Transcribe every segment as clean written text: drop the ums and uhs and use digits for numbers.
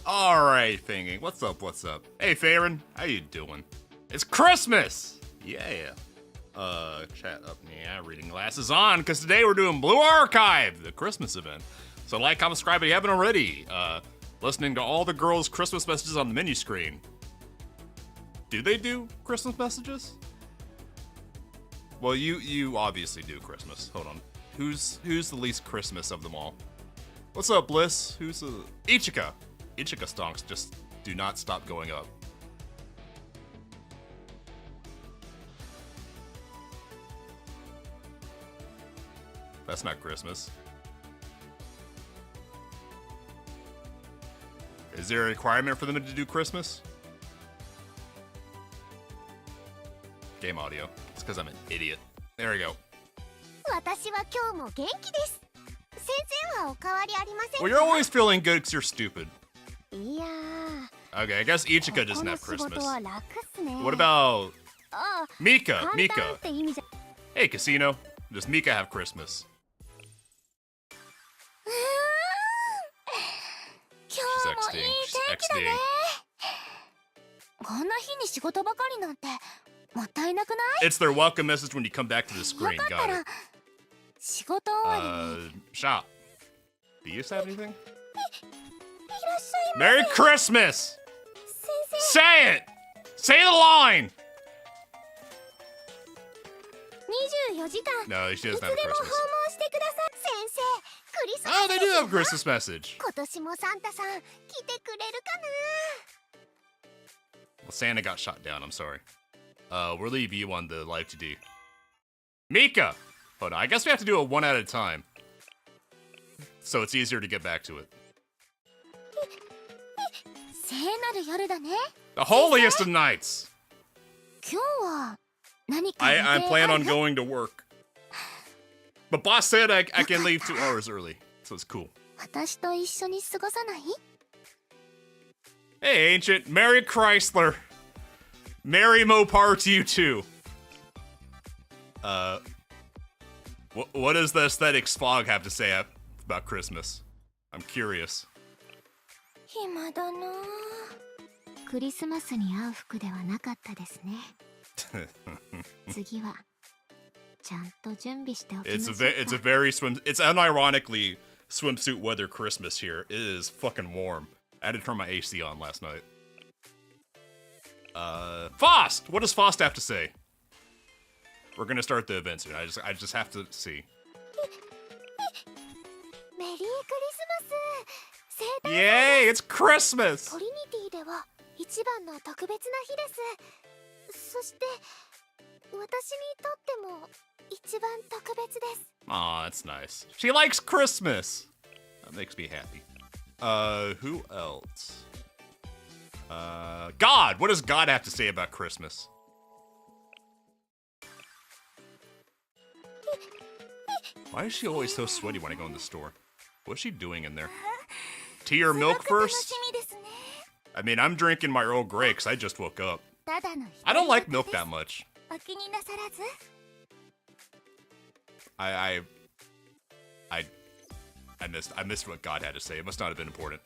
Alright, thingy. What's up, what's up? Hey, Farron. How you doing? It's Christmas! Yeah. Chat up. Yeah, reading glasses on, because today we're doing Blue Archive, the Christmas event. So like, comment, subscribe if you haven't already. Listening to all the girls' Christmas messages on the menu screen. Do they do Christmas messages? Well, you obviously do Christmas. Hold on. Who's the least Christmas of them all? What's up, Bliss? Who's the... Ichika. Ichika stonks just do not stop going up. That's not Christmas. Is there a requirement for them to do Christmas? Game audio. It's because I'm an idiot. There we go. Well, you're always feeling good because you're stupid. Okay, I guess Ichika doesn't have Christmas. What about Mika? Mika. Hey, Casino. Does Mika have Christmas? She's XDing. She's XDing. It's their welcome message when you come back to the screen. Got it. Shop. Do you have anything? Merry Christmas! Say it! Say the line! No, she doesn't have a Christmas. Oh, they do have a Christmas message. Well, Santa got shot down, I'm sorry. We'll leave you on the live TD. Mika! Hold on, I guess we have to do it one at a time. So it's easier to get back to it. The holiest of nights! I plan on going to work. But boss said I can leave 2 hours early, so it's cool. Hey, Ancient. Merry Chrysler. Merry Mopar to you too. What does the aesthetics fog have to say about Christmas? I'm curious. It's a very it's unironically swimsuit weather Christmas here. It is fucking warm. I had to turn my AC on last night. Fost! What does Fost have to say? We're gonna start the event soon. I just have to see. Yay! It's Christmas! Aw, that's nice. She likes Christmas! That makes me happy. Who else? God! What does God have to say about Christmas? Why is she always so sweaty when I go in the store? What's she doing in there? Tea or milk first? I mean, I'm drinking my Earl Grey because I just woke up. I don't like milk that much. I missed what God had to say. It must not have been important.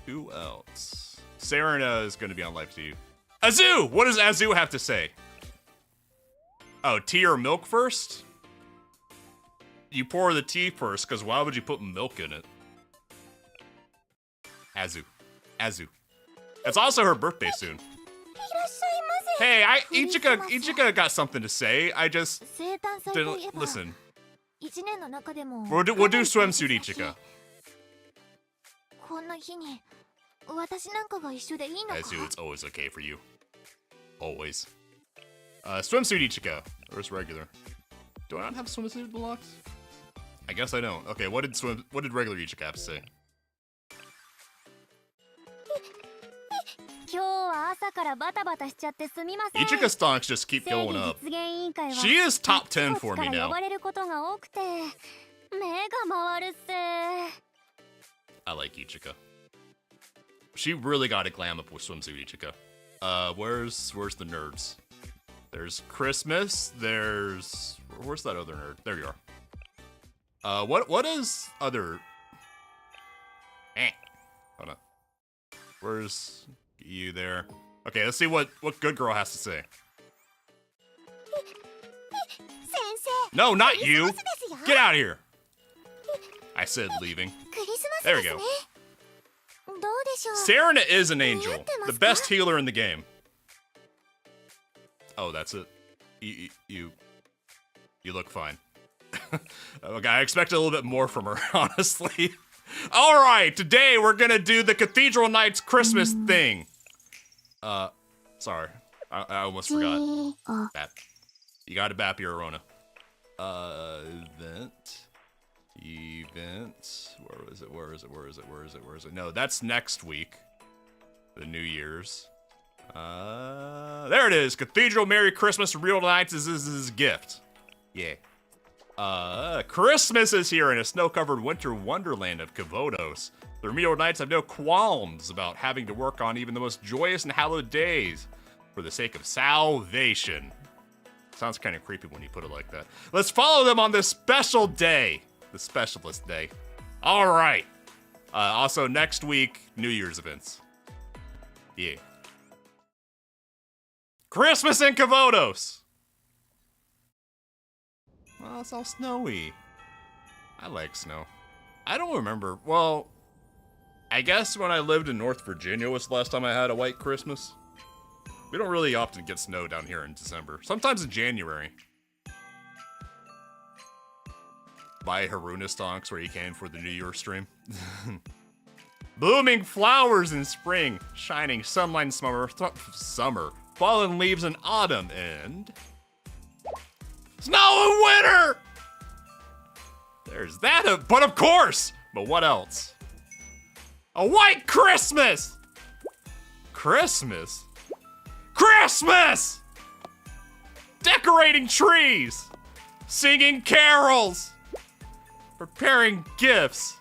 Who else? Serena is going to be on live to you. Azu! What does Azu have to say? Oh, tea or milk first? You pour the tea first, because why would you put milk in it? Azu. Azu. It's also her birthday soon. Hey, Ichika got something to say. I just didn't listen. We'll do swimsuit Ichika. Azu, it's always okay for you. Always. Swimsuit Ichika. Where's regular? Do I not have swimsuit deluxe? I guess I don't. Okay, what did regular Ichika have to say? Ichika stonks just keep going up. She is top 10 for me now. I like Ichika. She really got to glam up with swimsuit Ichika. Where's the nerds? There's Christmas. Where's that other nerd? There you are. What is other? Hold on. Where's you there? Okay, let's see what good girl has to say. No, not you! Get out of here! I said leaving. There we go. Serena is an angel. The best healer in the game. Oh, that's it. You look fine. Okay, I expected a little bit more from her, honestly. Alright, today we're gonna do the Cathedral Knights Christmas thing. Sorry. I almost forgot. Bap. You gotta bap your Arona. Event. Where is it? No, that's next week. The New Year's. There it is. Cathedral Merry Christmas Real Knights is his gift. Yeah. Christmas is here in a snow-covered winter wonderland of Kavodos. The Remedial Knights have no qualms about having to work on even the most joyous and hallowed days for the sake of salvation. Sounds kind of creepy when you put it like that. Let's follow them on this special day. The specialist day. All right. Also, next week, New Year's events. Yeah. Christmas in Kavodos! Well, it's all snowy. I like snow. I don't remember. Well, I guess when I lived in North Virginia was the last time I had a white Christmas. We don't really often get snow down here in December. Sometimes in January. By Haruna Stonks where he came for the New Year stream. Blooming flowers in spring, shining sunlight in summer, fallen leaves in autumn, and snow in winter! There's that, but of course! But what else? A white Christmas! Christmas? Christmas! Decorating trees! Singing carols! Preparing gifts!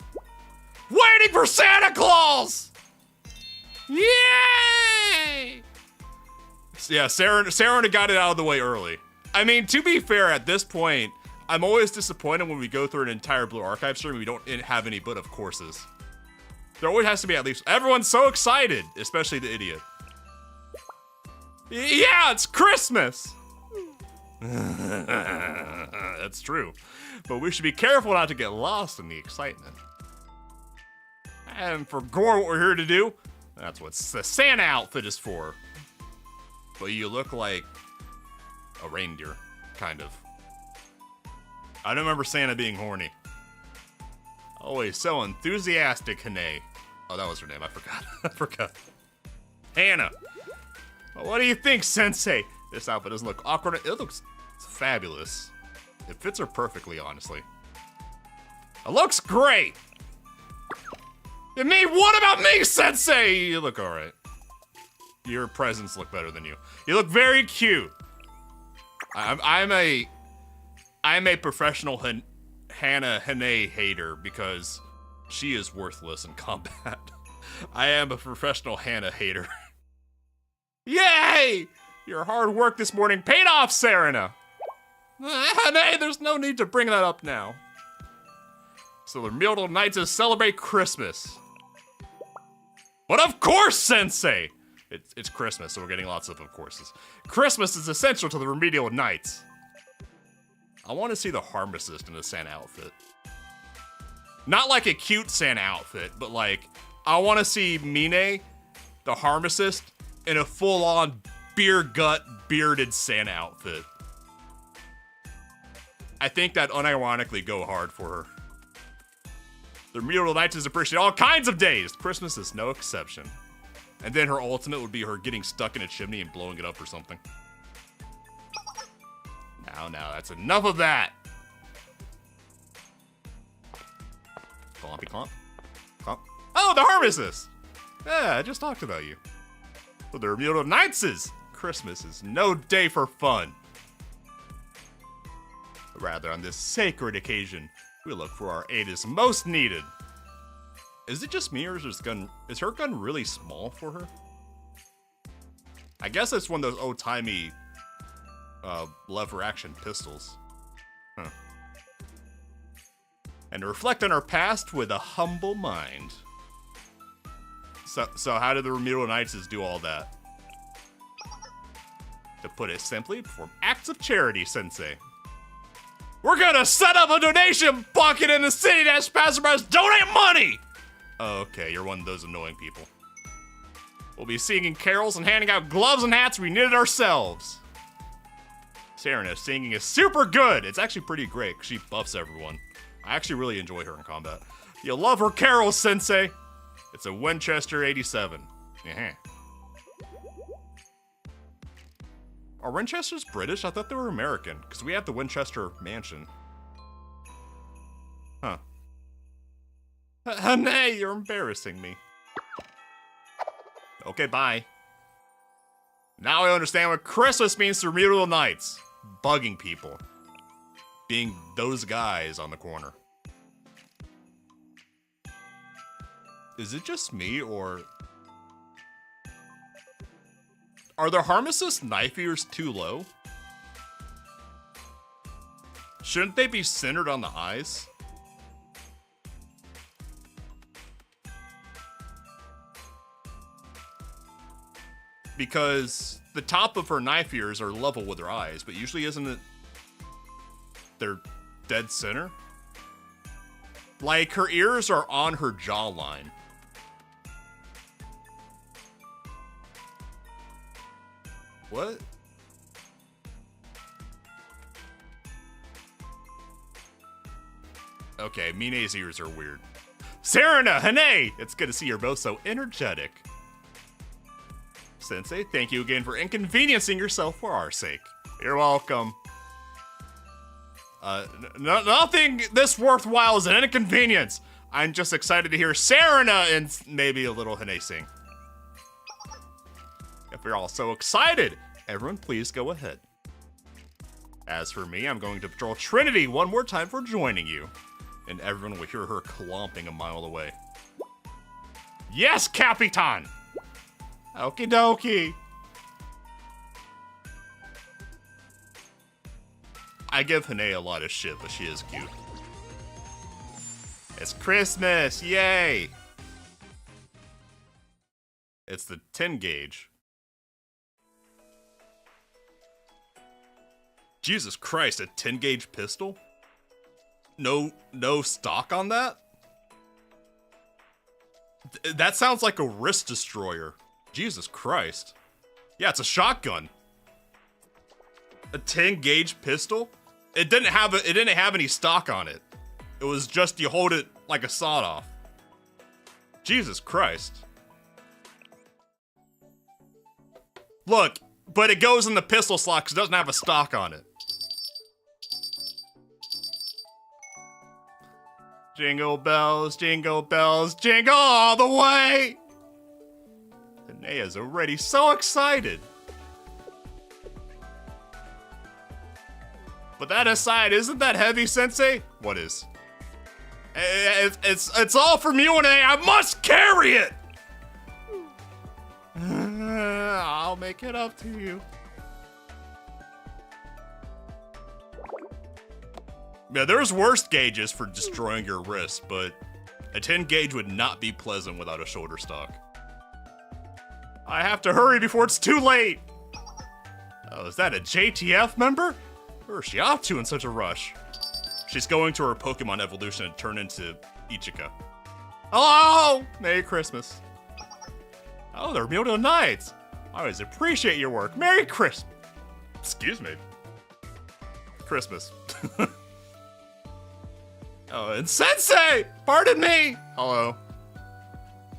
Waiting for Santa Claus! Yay! Yeah, Sarah got it out of the way early. I mean, to be fair, at this point, I'm always disappointed when we go through an entire Blue Archive stream and we don't have any but of courses. There always has to be at least. Everyone's so excited, especially the idiot. Yeah, it's Christmas! That's true. But we should be careful not to get lost in the excitement. And for Gore, what we're here to do, that's what the Santa outfit is for. But you look like a reindeer, kind of. I don't remember Santa being horny. Always so enthusiastic, Hanae. Oh, that was her name. I forgot. I forgot. Hannah. Well, what do you think, Sensei? This outfit doesn't look awkward. It looks fabulous. It fits her perfectly, honestly. It looks great. And me? What about me, Sensei? You look all right. Your presents look better than you. You look very cute. I'm a professional Hannah Hanae hater because she is worthless in combat. I am a professional Hannah hater. Yay! Your hard work this morning paid off, Serena. Hanae, there's no need to bring that up now. So the Remedial Knights celebrate Christmas. But of course, Sensei! It's Christmas, so we're getting lots of courses. Christmas is essential to the Remedial Knights. I want to see the Harmacist in a Santa outfit. Not like a cute Santa outfit, but like, I want to see Mine, the Harmacist, in a full-on beer gut, bearded Santa outfit. I think that unironically go hard for her. The Remedial Knights appreciate all kinds of days. Christmas is no exception. And then her ultimate would be her getting stuck in a chimney and blowing it up or something. Now, that's enough of that. Clompy clomp. Clomp. Oh, the Harvestess! Yeah, I just talked about you. Well, the Remedial Knights' Christmas is no day for fun. Rather, on this sacred occasion, we look for our aid as most needed. Is it just me, or is her gun really small for her? I guess it's one of those old-timey lever action pistols. Huh. And to reflect on our past with a humble mind. So how did the Remedial Knights do all that? To put it simply, perform acts of charity, Sensei. We're gonna set up a donation bucket in the city that has passerbys donate money! Oh, okay, you're one of those annoying people. We'll be singing carols and handing out gloves and hats we knitted ourselves. Serena singing is super good. It's actually pretty great because she buffs everyone. I actually really enjoy her in combat. You'll love her carols, Sensei. It's a Winchester 87. Uh-huh. Are Winchesters British? I thought they were American, because we have the Winchester Mansion. Huh. Nay, you're embarrassing me. Okay, bye. Now I understand what Christmas means to Remedial Knights. Bugging people. Being those guys on the corner. Is it just me, or... Are the Harmless knife ears too low? Shouldn't they be centered on the eyes? Because the top of her knife ears are level with her eyes, but usually isn't it they're dead center? Like, her ears are on her jawline. What? Okay, Mine's ears are weird. Serena, Hane! It's good to see you're both so energetic. Sensei, thank you again for inconveniencing yourself for our sake. You're welcome. Nothing this worthwhile is an inconvenience. I'm just excited to hear Serena and maybe a little Hane sing. If you're all so excited, everyone please go ahead. As for me, I'm going to patrol Trinity one more time for joining you. And everyone will hear her clomping a mile away. Yes, Capitan! Okie dokie. I give Hane a lot of shit, but she is cute. It's Christmas, yay! It's the 10 gauge. Jesus Christ, a 10 gauge pistol? No stock on that? That sounds like a wrist destroyer. Jesus Christ. Yeah, it's a shotgun. A 10 gauge pistol? It didn't have any stock on it. It was just you hold it like a sawed off. Jesus Christ. Look, but it goes in the pistol slot because it doesn't have a stock on it. Jingle bells, jingle bells, jingle all the way! Hanea's already so excited. But that aside, isn't that heavy, Sensei? What is? It's all from you and I must carry it! I'll make it up to you. Yeah, there's worse gauges for destroying your wrist, but a 10 gauge would not be pleasant without a shoulder stock. I have to hurry before it's too late! Oh, is that a JTF member? Where is she off to in such a rush? She's going to her Pokemon evolution and turn into Ichika. Hello! Merry Christmas. Oh, they're Remedial Knights. I always appreciate your work. Merry Christmas. Excuse me. Christmas. Oh, and Sensei! Pardon me! Hello.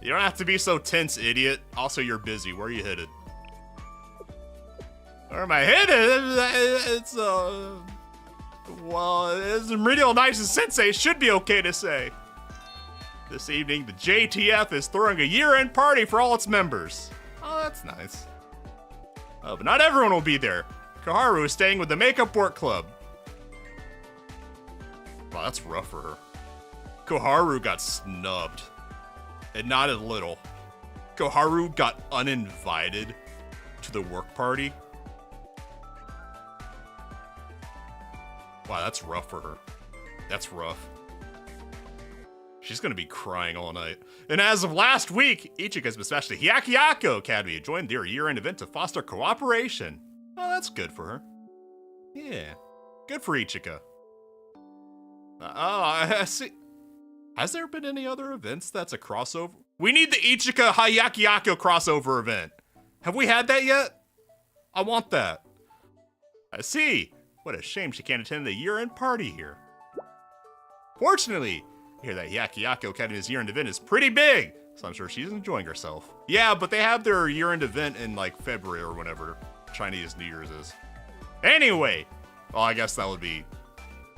You don't have to be so tense, idiot. Also, you're busy. Where are you headed? Where am I headed? Well, it's Remedial Knights and Sensei should be okay to say. This evening, the JTF is throwing a year-end party for all its members. Oh, that's nice. Oh, but not everyone will be there. Koharu is staying with the Makeup Work Club. Wow, that's rough for her. Koharu got snubbed. And not a little. Koharu got uninvited to the work party. Wow, that's rough for her. That's rough. She's gonna be crying all night. And as of last week, Ichika's been smashed the Hyakuyaku Academy and joined their year-end event to foster cooperation. Oh, that's good for her. Yeah, good for Ichika. I see. Has there been any other events that's a crossover? We need the Ichika Hyakuyaku crossover event. Have we had that yet? I want that. I see. What a shame she can't attend the year-end party here. Fortunately, I hear that Hyakuyaku Academy's year-end event is pretty big, so I'm sure she's enjoying herself. Yeah, but they have their year-end event in like February or whenever Chinese New Year's is. Anyway, well, I guess that would be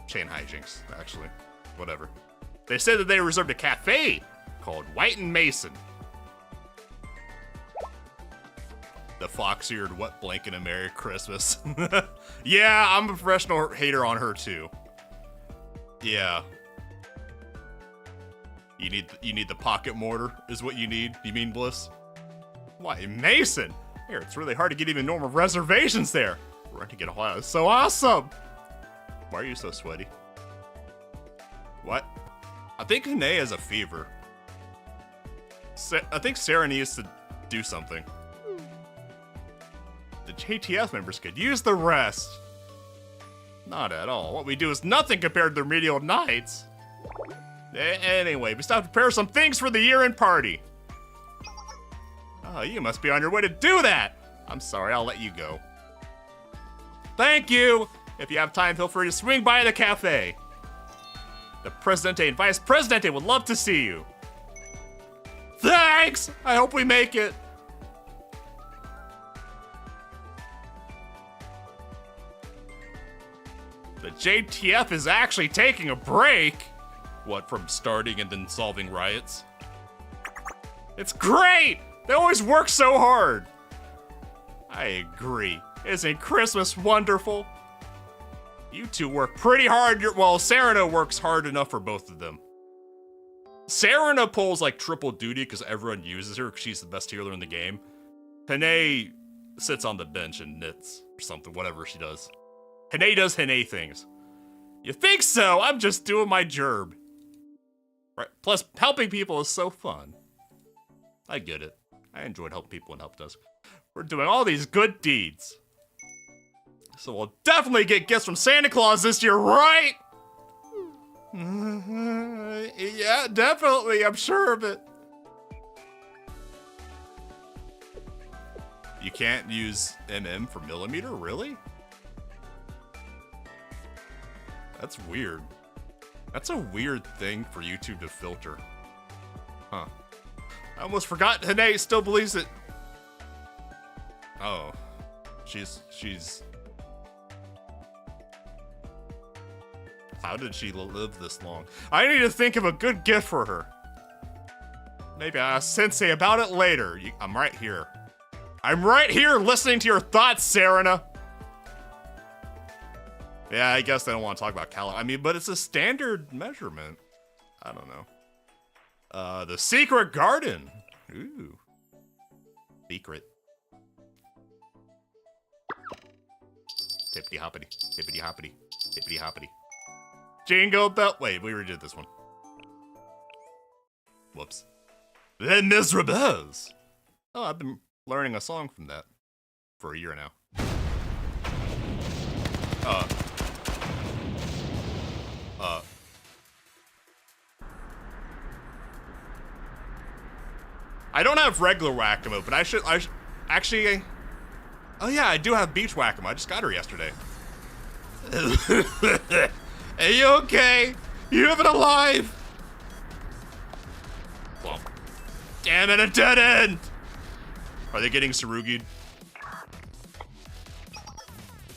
chain hijinks, actually. Whatever. They said that they reserved a cafe called White and Mason. The fox-eared wet blanket and Merry Christmas. Yeah, I'm a professional hater on her too. Yeah. You need the pocket mortar is what you need. You mean Bliss? Why, Mason? Here, it's really hard to get even normal reservations there. We're going to get a while. It's so awesome. Why are you so sweaty? What? I think Hane has a fever. I think Sarah needs to do something. The JTF members could use the rest. Not at all. What we do is nothing compared to the remedial nights. Anyway, we stopped to prepare some things for the year-end party. Oh, you must be on your way to do that. I'm sorry, I'll let you go. Thank you. If you have time, feel free to swing by the cafe. The Presidente and Vice Presidente would love to see you. Thanks! I hope we make it. The JTF is actually taking a break. What, from starting and then solving riots? It's great! They always work so hard. I agree. Isn't Christmas wonderful? You two work pretty hard. Well, Serena works hard enough for both of them. Serena pulls like triple duty because everyone uses her because she's the best healer in the game. Hane sits on the bench and knits or something, whatever she does. Hane does Hane things. You think so? I'm just doing my gerb. Right. Plus, helping people is so fun. I get it. I enjoyed helping people in Help Desk. We're doing all these good deeds. So we'll definitely get gifts from Santa Claus this year, right? Yeah, definitely. I'm sure of it. You can't use MM for millimeter? Really? That's weird. That's a weird thing for YouTube to filter. Huh. I almost forgot Hane still believes it. Oh. She's... How did she live this long? I need to think of a good gift for her. Maybe I'll ask Sensei about it later. I'm right here. I'm right here listening to your thoughts, Serena. Yeah, I guess they don't want to talk about calories. I mean, but it's a standard measurement. I don't know. The secret garden. Ooh. Secret. Hippity hoppity, hippity hoppity, hippity hoppity. Jingle bell. Wait, we redid this one. Whoops. Les Miserables. Oh, I've been learning a song from that for a year now. I don't have regular Whack-A-Mole, but I should actually, oh yeah, I do have beach Whack-A-Mole. I just got her yesterday. Are you okay? You even alive? Well, damn it, a dead end! Are they getting Sarugi'd?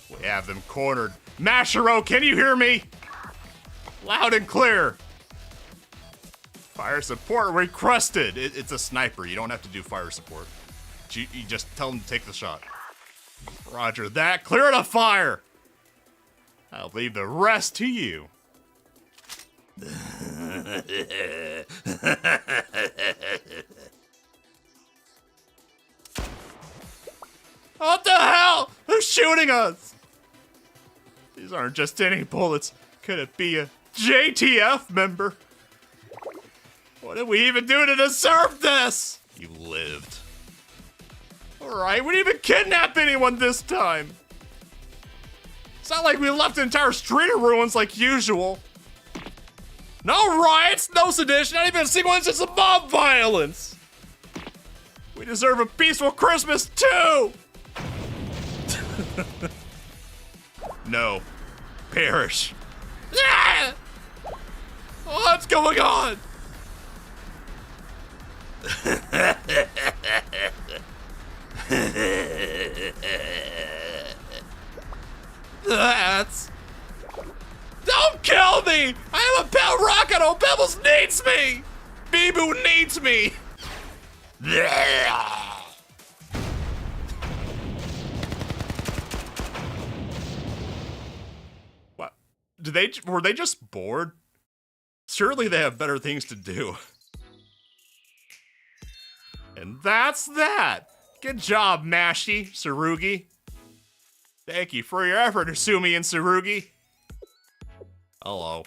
We have them cornered. Mashiro, can you hear me? Loud and clear. Fire support requested. It's a sniper. You don't have to do fire support. You just tell them to take the shot. Roger that. Clear the fire. I'll leave the rest to you. What the hell? Who's shooting us? These aren't just any bullets. Could it be a JTF member? What did we even do to deserve this? You lived. Alright, we didn't even kidnap anyone this time. It's not like we left an entire street of ruins like usual. No riots, no sedition, not even a single instance of mob violence. We deserve a peaceful Christmas too. No. Perish. Ah! What's going on? That's... Don't kill me! I am a pale rocket! Oh, Pebbles needs me! Bibu needs me! What? Were they just bored? Surely they have better things to do. And that's that! Good job, Mashy, Tsurugi. Thank you for your effort, Asumi and Tsurugi. Hello.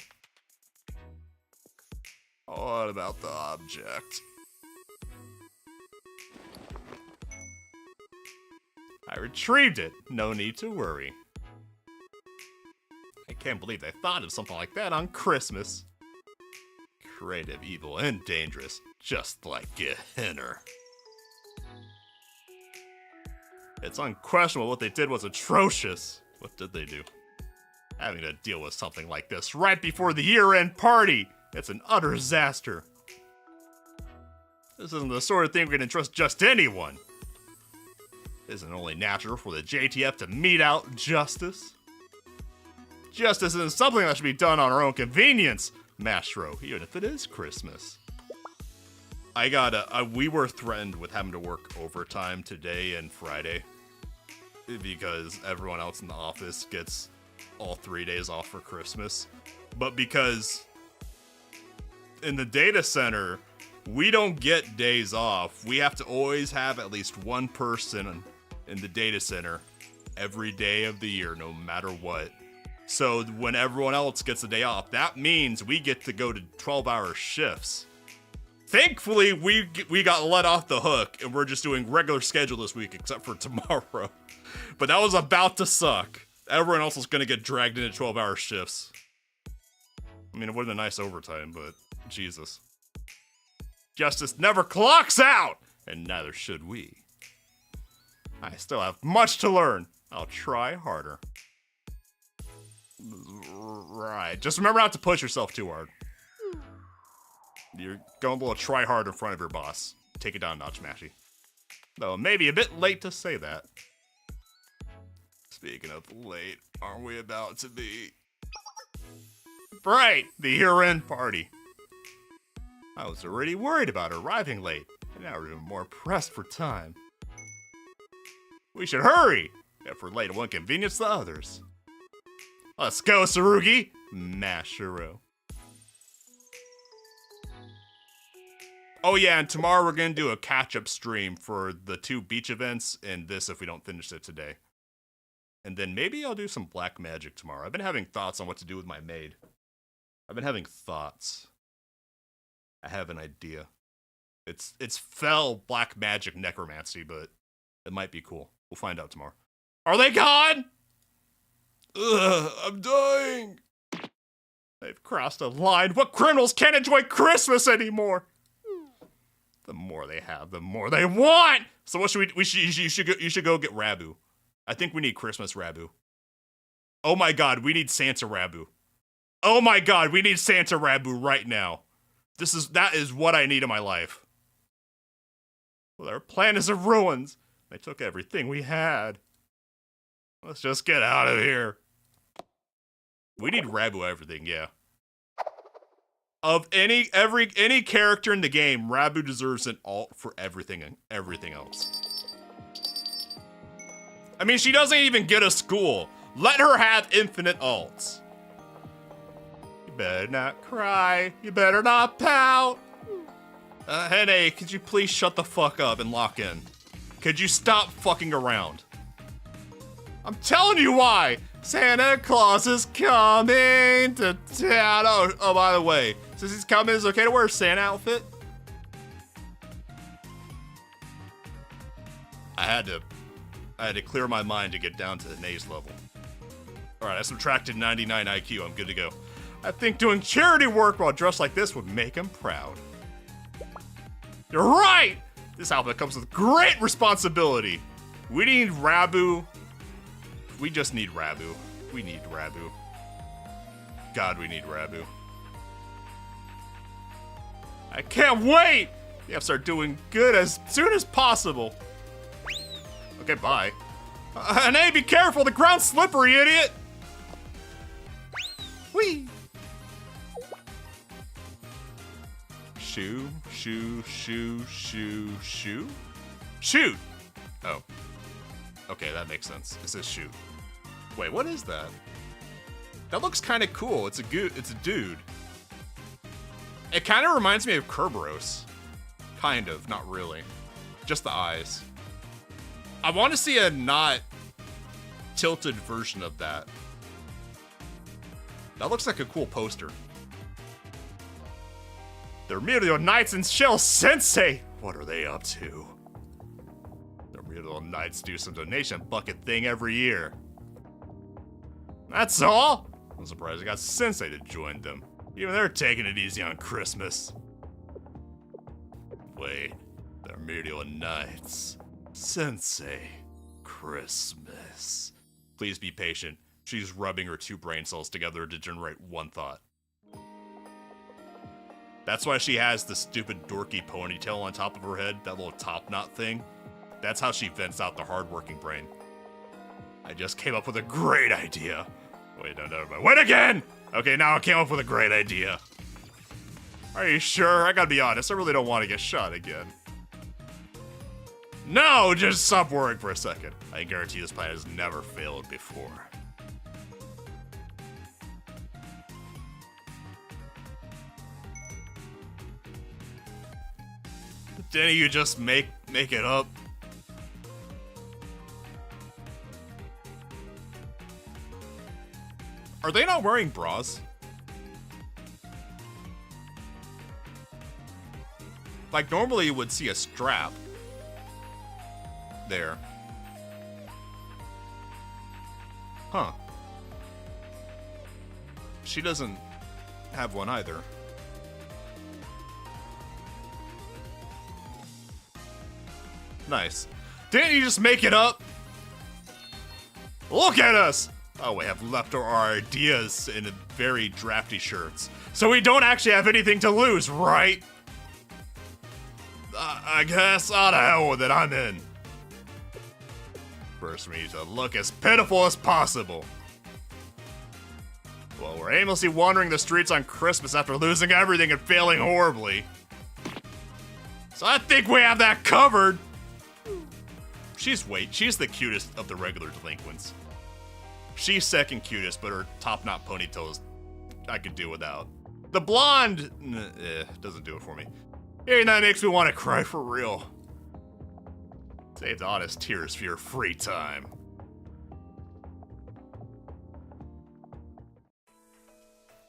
What about the object? I retrieved it. No need to worry. I can't believe they thought of something like that on Christmas. Creative, evil, and dangerous. Just like Gehenna. It's unquestionable what they did was atrocious. What did they do? Having to deal with something like this right before the year-end party. It's an utter disaster. This isn't the sort of thing we're gonna trust just anyone. Isn't it only natural for the JTF to mete out justice? Justice isn't something that should be done on our own convenience, Mastro, even if it is Christmas. We were threatened with having to work overtime today and Friday because everyone else in the office gets all 3 days off for Christmas. But because in the data center, we don't get days off. We have to always have at least one person in the data center every day of the year, no matter what. So when everyone else gets a day off, that means we get to go to 12-hour shifts. Thankfully, we got let off the hook, and we're just doing regular schedule this week, except for tomorrow. But that was about to suck. Everyone else was gonna get dragged into 12-hour shifts. I mean, it would have been nice overtime, but Jesus. Justice never clocks out, and neither should we. I still have much to learn. I'll try harder. Right, just remember not to push yourself too hard. You're going a little try hard in front of your boss. Take it down a notch, Mashy. Though maybe a bit late to say that. Speaking of late, aren't we about to be... Right, the year-end party. I was already worried about arriving late, and now we're even more pressed for time. We should hurry! If we're late, it won't inconvenience the others. Let's go, Tsurugi! Mashiro. Oh yeah, and tomorrow we're gonna do a catch-up stream for the 2 beach events and this if we don't finish it today. And then maybe I'll do some black magic tomorrow. I've been having thoughts on what to do with my maid. I've been having thoughts. I have an idea. It's fell black magic necromancy, but it might be cool. We'll find out tomorrow. Are they gone? Ugh, I'm dying. They've crossed a line. What criminals can't enjoy Christmas anymore? The more they have, the more they want. So what should you should go get Rabu. I think we need Christmas Rabu. Oh my god, we need Santa Rabu. Oh my god, we need Santa Rabu right now. That is what I need in my life. Well, our plan is in ruins. They took everything we had. Let's just get out of here. We need Rabu everything, yeah. Of any character in the game, Rabu deserves an alt for everything and everything else. I mean, she doesn't even get a school. Let her have infinite alts. You better not cry. You better not pout. Hene, could you please shut the fuck up and lock in? Could you stop fucking around? I'm telling you why. Santa Claus is coming to town. Oh, by the way, Since he's coming, is it okay to wear a Santa outfit? I had to clear my mind to get down to Nae's level. Alright, I subtracted 99 IQ, I'm good to go. I think doing charity work while dressed like this would make him proud. You're right! This outfit comes with great responsibility. We need Rabu. We just need Rabu. We need Rabu. God, we need Rabu. I can't wait! You have to start doing good as soon as possible. Okay, bye. Nae, be careful! The ground's slippery, idiot! Whee! Shoe, shoe, shoe, shoe, shoe? Shoot! Oh. Okay, that makes sense. It says shoot. Wait, what is that? That looks kind of cool. It's a dude. It kind of reminds me of Kerberos. Kind of, not really. Just the eyes. I want to see a not tilted version of that. That looks like a cool poster. The Remedial Knights and Shell Sensei! What are they up to? The Remedial Knights do some donation bucket thing every year. That's all? I'm surprised I got Sensei to join them. Even they're taking it easy on Christmas. Wait, the Remedial Knights. Sensei. Christmas. Please be patient. She's rubbing her two brain cells together to generate one thought. That's why she has the stupid dorky ponytail on top of her head, that little top knot thing. That's how she vents out the hardworking brain. I just came up with a great idea. Wait, no, never mind. Wait again! Okay, now I came up with a great idea. Are you sure? I gotta be honest, I really don't want to get shot again. No, just stop worrying for a second. I guarantee this plan has never failed before. Didn't you just make it up? Are they not wearing bras? Like, normally you would see a strap. There. Huh. She doesn't have one either. Nice. Didn't you just make it up? Look at us! Oh, we have left our ideas in very drafty shirts. So we don't actually have anything to lose, right? I guess, out of hell with it, I'm in. First, we need to look as pitiful as possible. Well, we're aimlessly wandering the streets on Christmas after losing everything and failing horribly. So I think we have that covered. She's the cutest of the regular delinquents. She's second cutest, but her top knot ponytails I could do without. The blonde, doesn't do it for me. Hey, that makes me want to cry for real. Save the honest tears for your free time.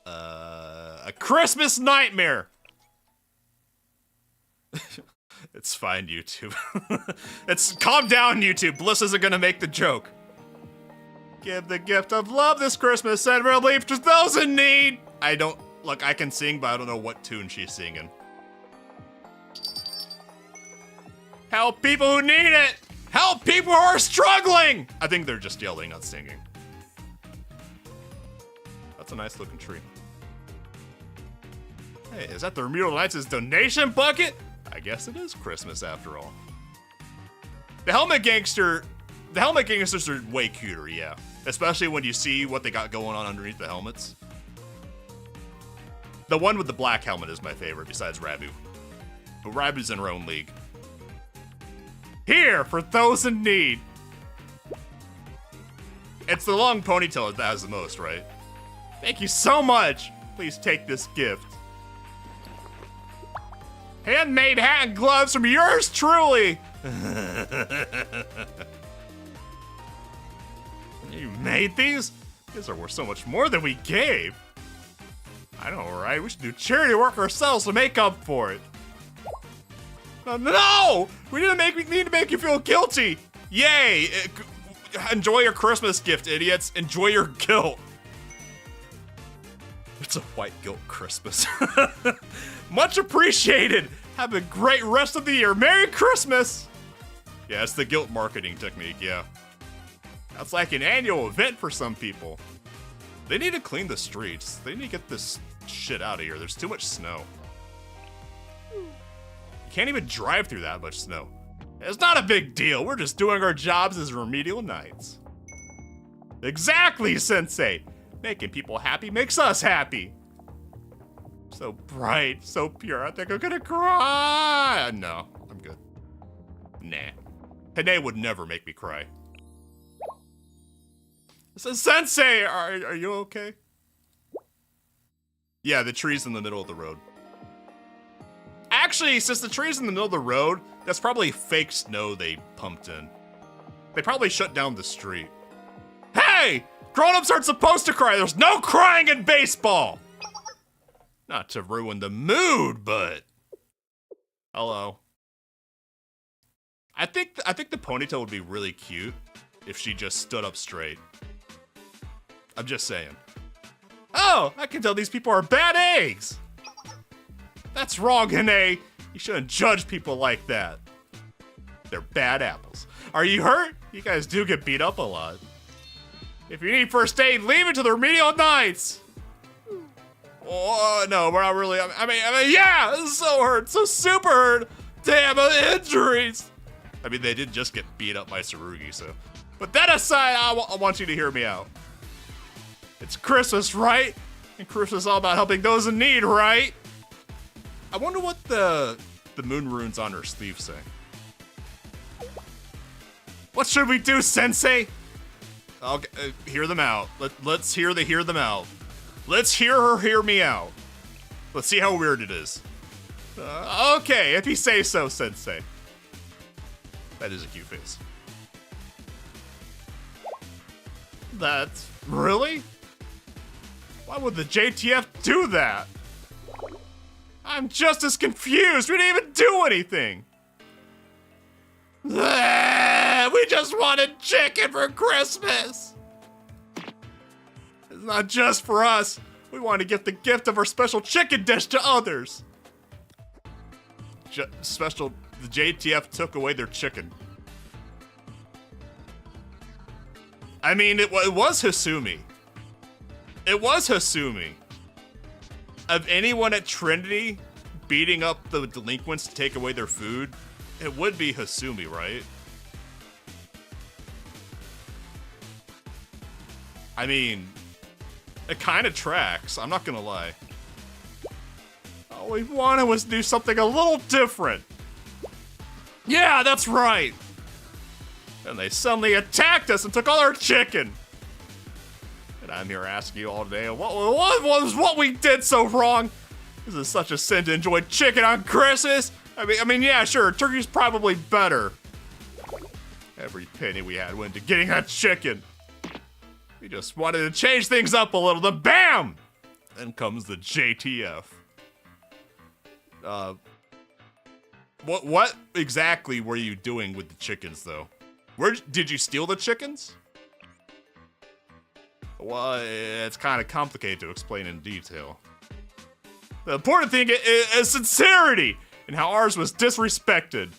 A Christmas nightmare. It's fine, YouTube. Calm down, YouTube. Bliss isn't gonna make the joke. Give the gift of love this Christmas and relief to those in need. I can sing, but I don't know what tune she's singing. Help people who need it! Help people who are struggling! I think they're just yelling, not singing. That's a nice looking tree. Hey, is that the Remedial Knights' donation bucket? I guess it is Christmas after all. The helmet gangsters are way cuter, yeah. Especially when you see what they got going on underneath the helmets. The one with the black helmet is my favorite, besides Rabu. But Rabu's in her own league. Here, for those in need. It's the long ponytail that has the most, right? Thank you so much. Please take this gift. Handmade hat and gloves from yours truly. You made these? These are worth so much more than we gave. I know, right? We should do charity work ourselves to make up for it. No! We need to make you feel guilty. Yay! Enjoy your Christmas gift, idiots. Enjoy your guilt. It's a white guilt Christmas. Much appreciated. Have a great rest of the year. Merry Christmas. Yeah, it's the guilt marketing technique, yeah. That's like an annual event for some people. They need to clean the streets. They need to get this shit out of here. There's too much snow. You can't even drive through that much snow. It's not a big deal. We're just doing our jobs as remedial knights. Exactly, Sensei. Making people happy makes us happy. So bright, so pure. I think I'm gonna cry. No, I'm good. Nah. Hene would never make me cry. So, Sensei, are you okay? Yeah, the tree's in the middle of the road. Actually, since the tree's in the middle of the road, that's probably fake snow they pumped in. They probably shut down the street. Hey! Grown-ups aren't supposed to cry. There's no crying in baseball. Not to ruin the mood, but hello. I think the ponytail would be really cute if she just stood up straight. I'm just saying. Oh, I can tell these people are bad eggs. That's wrong, Hene. You shouldn't judge people like that. They're bad apples. Are you hurt? You guys do get beat up a lot. If you need first aid, leave it to the remedial knights. Oh, no, we're not really. I mean, yeah, this is so hurt, so super hurt. Damn, injuries. I mean, they did just get beat up by Tsurugi, so. But that aside, I want you to hear me out. It's Christmas, right? And Christmas is all about helping those in need, right? I wonder what the moon runes on her sleeve say. What should we do, Sensei? I'll hear them out. Let's hear them out. Let's hear her hear me out. Let's see how weird it is. Okay, if you say so, Sensei. That is a cute face. That's... really? Why would the JTF do that? I'm just as confused. We didn't even do anything. We just wanted chicken for Christmas. It's not just for us. We want to give the gift of our special chicken dish to others. The JTF took away their chicken. I mean, it was Hasumi. It was Hasumi. Of anyone at Trinity beating up the delinquents to take away their food, it would be Hasumi, right? I mean, it kind of tracks, I'm not gonna lie. All we wanted was to do something a little different. Yeah, that's right. And they suddenly attacked us and took all our chicken. And I'm here asking you all today, what was what we did so wrong? Is it such a sin to enjoy chicken on Christmas? I mean, yeah, sure, turkey's probably better. Every penny we had went to getting that chicken. We just wanted to change things up a little, then BAM! Then comes the JTF. What exactly were you doing with the chickens, though? Where did you steal the chickens? Well, it's kind of complicated to explain in detail. The important thing is sincerity, and how ours was disrespected.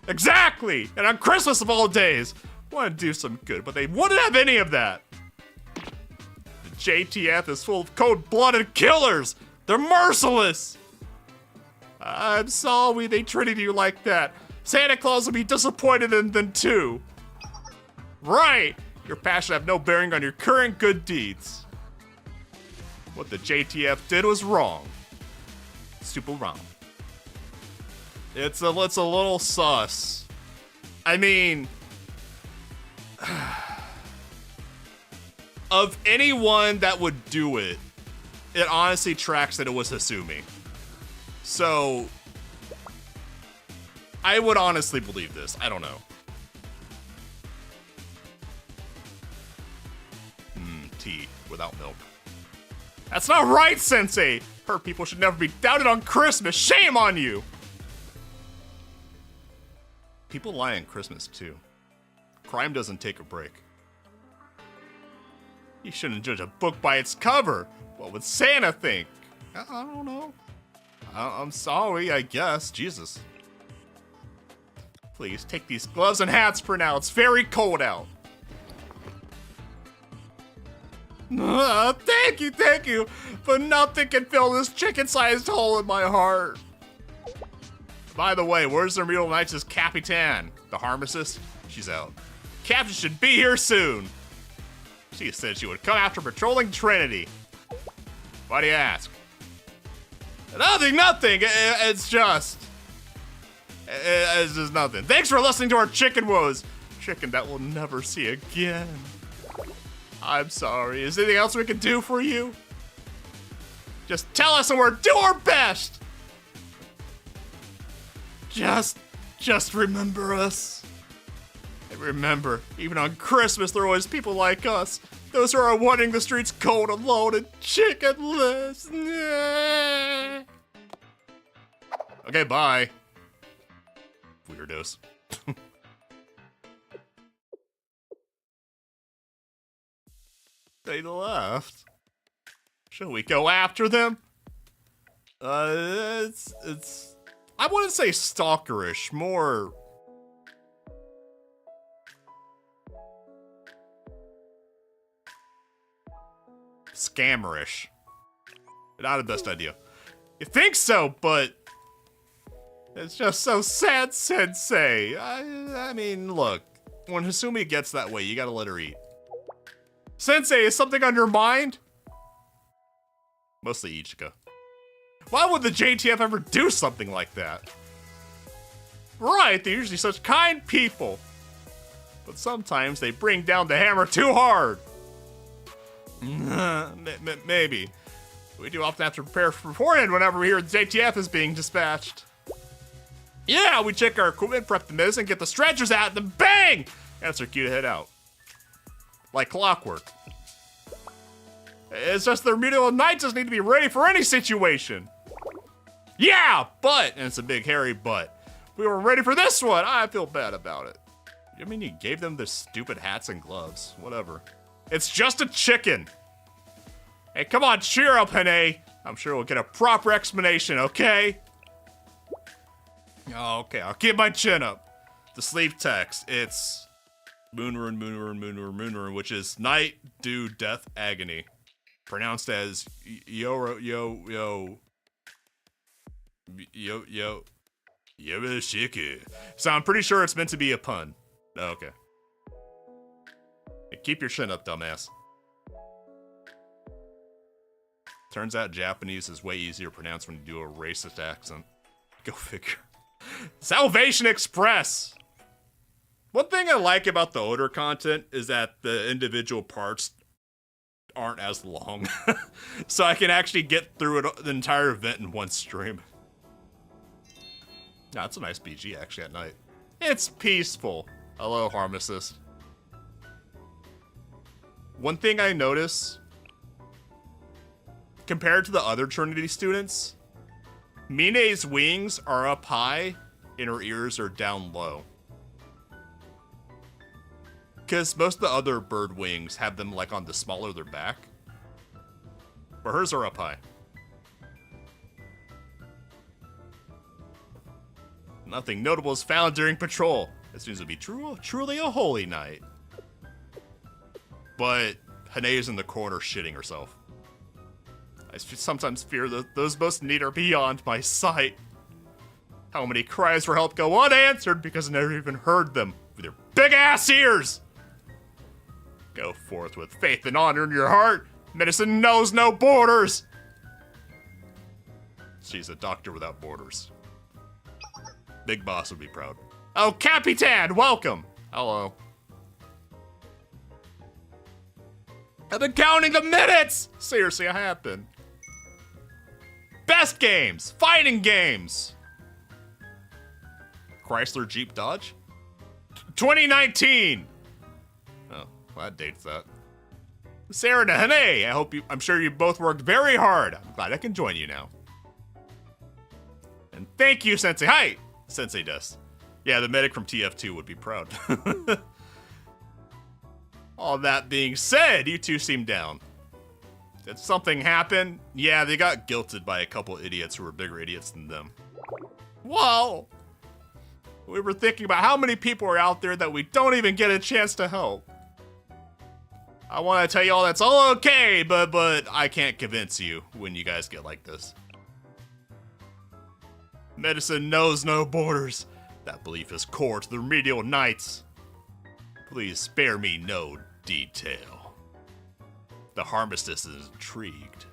Exactly! And on Christmas of all days, wanted to do some good, but they wouldn't have any of that. The JTF is full of cold-blooded killers! They're merciless! I'm sorry they treated you like that. Santa Claus will be disappointed in them too. Right! Your past should have no bearing on your current good deeds. What the JTF did was wrong. Super wrong. It's a little sus. I mean... of anyone that would do it, it honestly tracks that it was Hasumi. So... I would honestly believe this. I don't know. Tea without milk. That's not right, Sensei! Her people should never be doubted on Christmas. Shame on you! People lie on Christmas, too. Crime doesn't take a break. You shouldn't judge a book by its cover. What would Santa think? I don't know. I'm sorry, I guess. Jesus. Please, take these gloves and hats for now. It's very cold out. Thank you. But nothing can fill this chicken-sized hole in my heart. By the way, where's the Real Knights' Capitan? The Harmicist? She's out. Captain should be here soon. She said she would come after patrolling Trinity. Why do you ask? Nothing. It's just nothing. Thanks for listening to our chicken woes. Chicken that we'll never see again. I'm sorry. Is there anything else we can do for you? Just tell us and we'll do our best. Just remember us. And remember, even on Christmas, there are always people like us. Those who are wanting the streets cold, alone, and chickenless. Okay, bye. Weirdos. They left. Shall we go after them? It's I wouldn't say stalkerish, more scammerish. Not the best idea. You think so, but it's just so sad, Sensei. I mean, look, when Hasumi gets that way, you gotta let her eat. Sensei, is something on your mind? Mostly Ichika. Why would the JTF ever do something like that? Right, they're usually such kind people. But sometimes they bring down the hammer too hard. Maybe. We do often have to prepare beforehand whenever we hear the JTF is being dispatched. Yeah, we check our equipment, prep the medicine, get the stretchers out, and then bang! That's our cue to head out. Like clockwork. It's just the Real Knights just need to be ready for any situation. Yeah, but, and it's a big hairy but. We were ready for this one. I feel bad about it. I mean, you gave them the stupid hats and gloves. Whatever. It's just a chicken. Hey, come on, cheer up, Hane. I'm sure we'll get a proper explanation, okay? Okay, I'll keep my chin up. The sleep text, it's Moonrun, which is night, dew, death, agony. Pronounced as Yoroshiku. So I'm pretty sure it's meant to be a pun. Oh, okay. Hey, keep your chin up, dumbass. Turns out Japanese is way easier to pronounce when you do a racist accent. Go figure. Salvation Express! One thing I like about the older content is that the individual parts aren't as long. So I can actually get through the entire event in one stream. Nah, it's a nice BG actually at night. It's peaceful. Hello, Harmicist. One thing I notice, compared to the other Trinity students, Mine's wings are up high and her ears are down low. Because most of the other bird wings have them like on the smaller of their back. But hers are up high. Nothing notable is found during patrol. It seems to be truly a holy night. But Hane is in the corner shitting herself. I sometimes fear that those most in need are beyond my sight. How many cries for help go unanswered because I never even heard them with your big ass ears? Go forth with faith and honor in your heart. Medicine knows no borders. She's a doctor without borders. Big Boss would be proud. Oh, Capitan, welcome. Hello. I've been counting the minutes. Seriously, I have been. Best games, fighting games. Chrysler Jeep Dodge? 2019. Oh, well, that dates that. Sarah and Hane, I'm sure you both worked very hard. I'm glad I can join you now. And thank you, Sensei. Hi, Sensei Des. Yeah, the medic from TF2 would be proud. All that being said, you two seem down. Did something happen? Yeah, they got guilted by a couple idiots who were bigger idiots than them. Whoa! We were thinking about how many people are out there that we don't even get a chance to help. I want to tell you all that's all okay, but I can't convince you when you guys get like this. Medicine knows no borders. That belief is core to the remedial knights. Please spare me no detail. The harmistess is intrigued.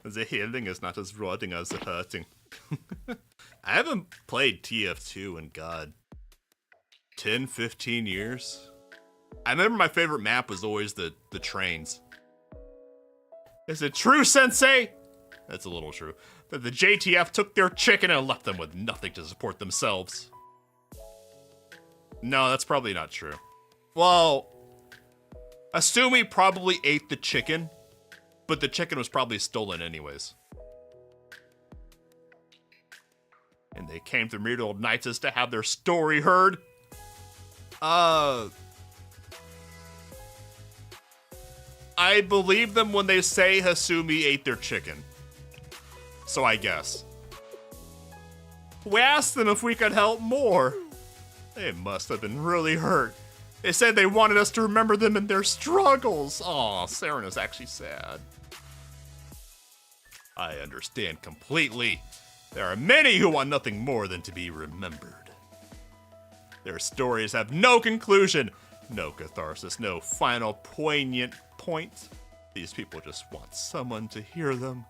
The healing is not as rotting as the hurting. I haven't played TF2 in, God, 10, 15 years. I remember my favorite map was always the trains. Is it true, Sensei? That's a little true. That the JTF took their chicken and left them with nothing to support themselves. No, that's probably not true. Well, Asumi probably ate the chicken, but the chicken was probably stolen anyways. And they came to Myrdal Knights to have their story heard. I believe them when they say Hasumi ate their chicken. So I guess. We asked them if we could help more. They must have been really hurt. They said they wanted us to remember them in their struggles. Aw, Serena's actually sad. I understand completely. There are many who want nothing more than to be remembered. Their stories have no conclusion, no catharsis, no final poignant point. These people just want someone to hear them.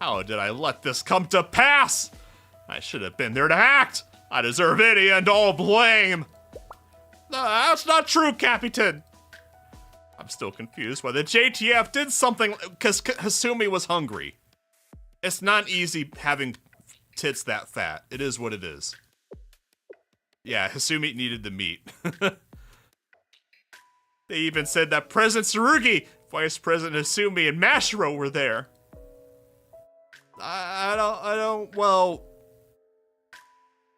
How did I let this come to pass? I should have been there to act. I deserve any and all blame. That's not true, Capitan. I'm still confused why the JTF did something because Hasumi was hungry. It's not easy having tits that fat. It is what it is. Yeah, Hasumi needed the meat. They even said that President Tsurugi, Vice President Hasumi, and Mashiro were there. Well,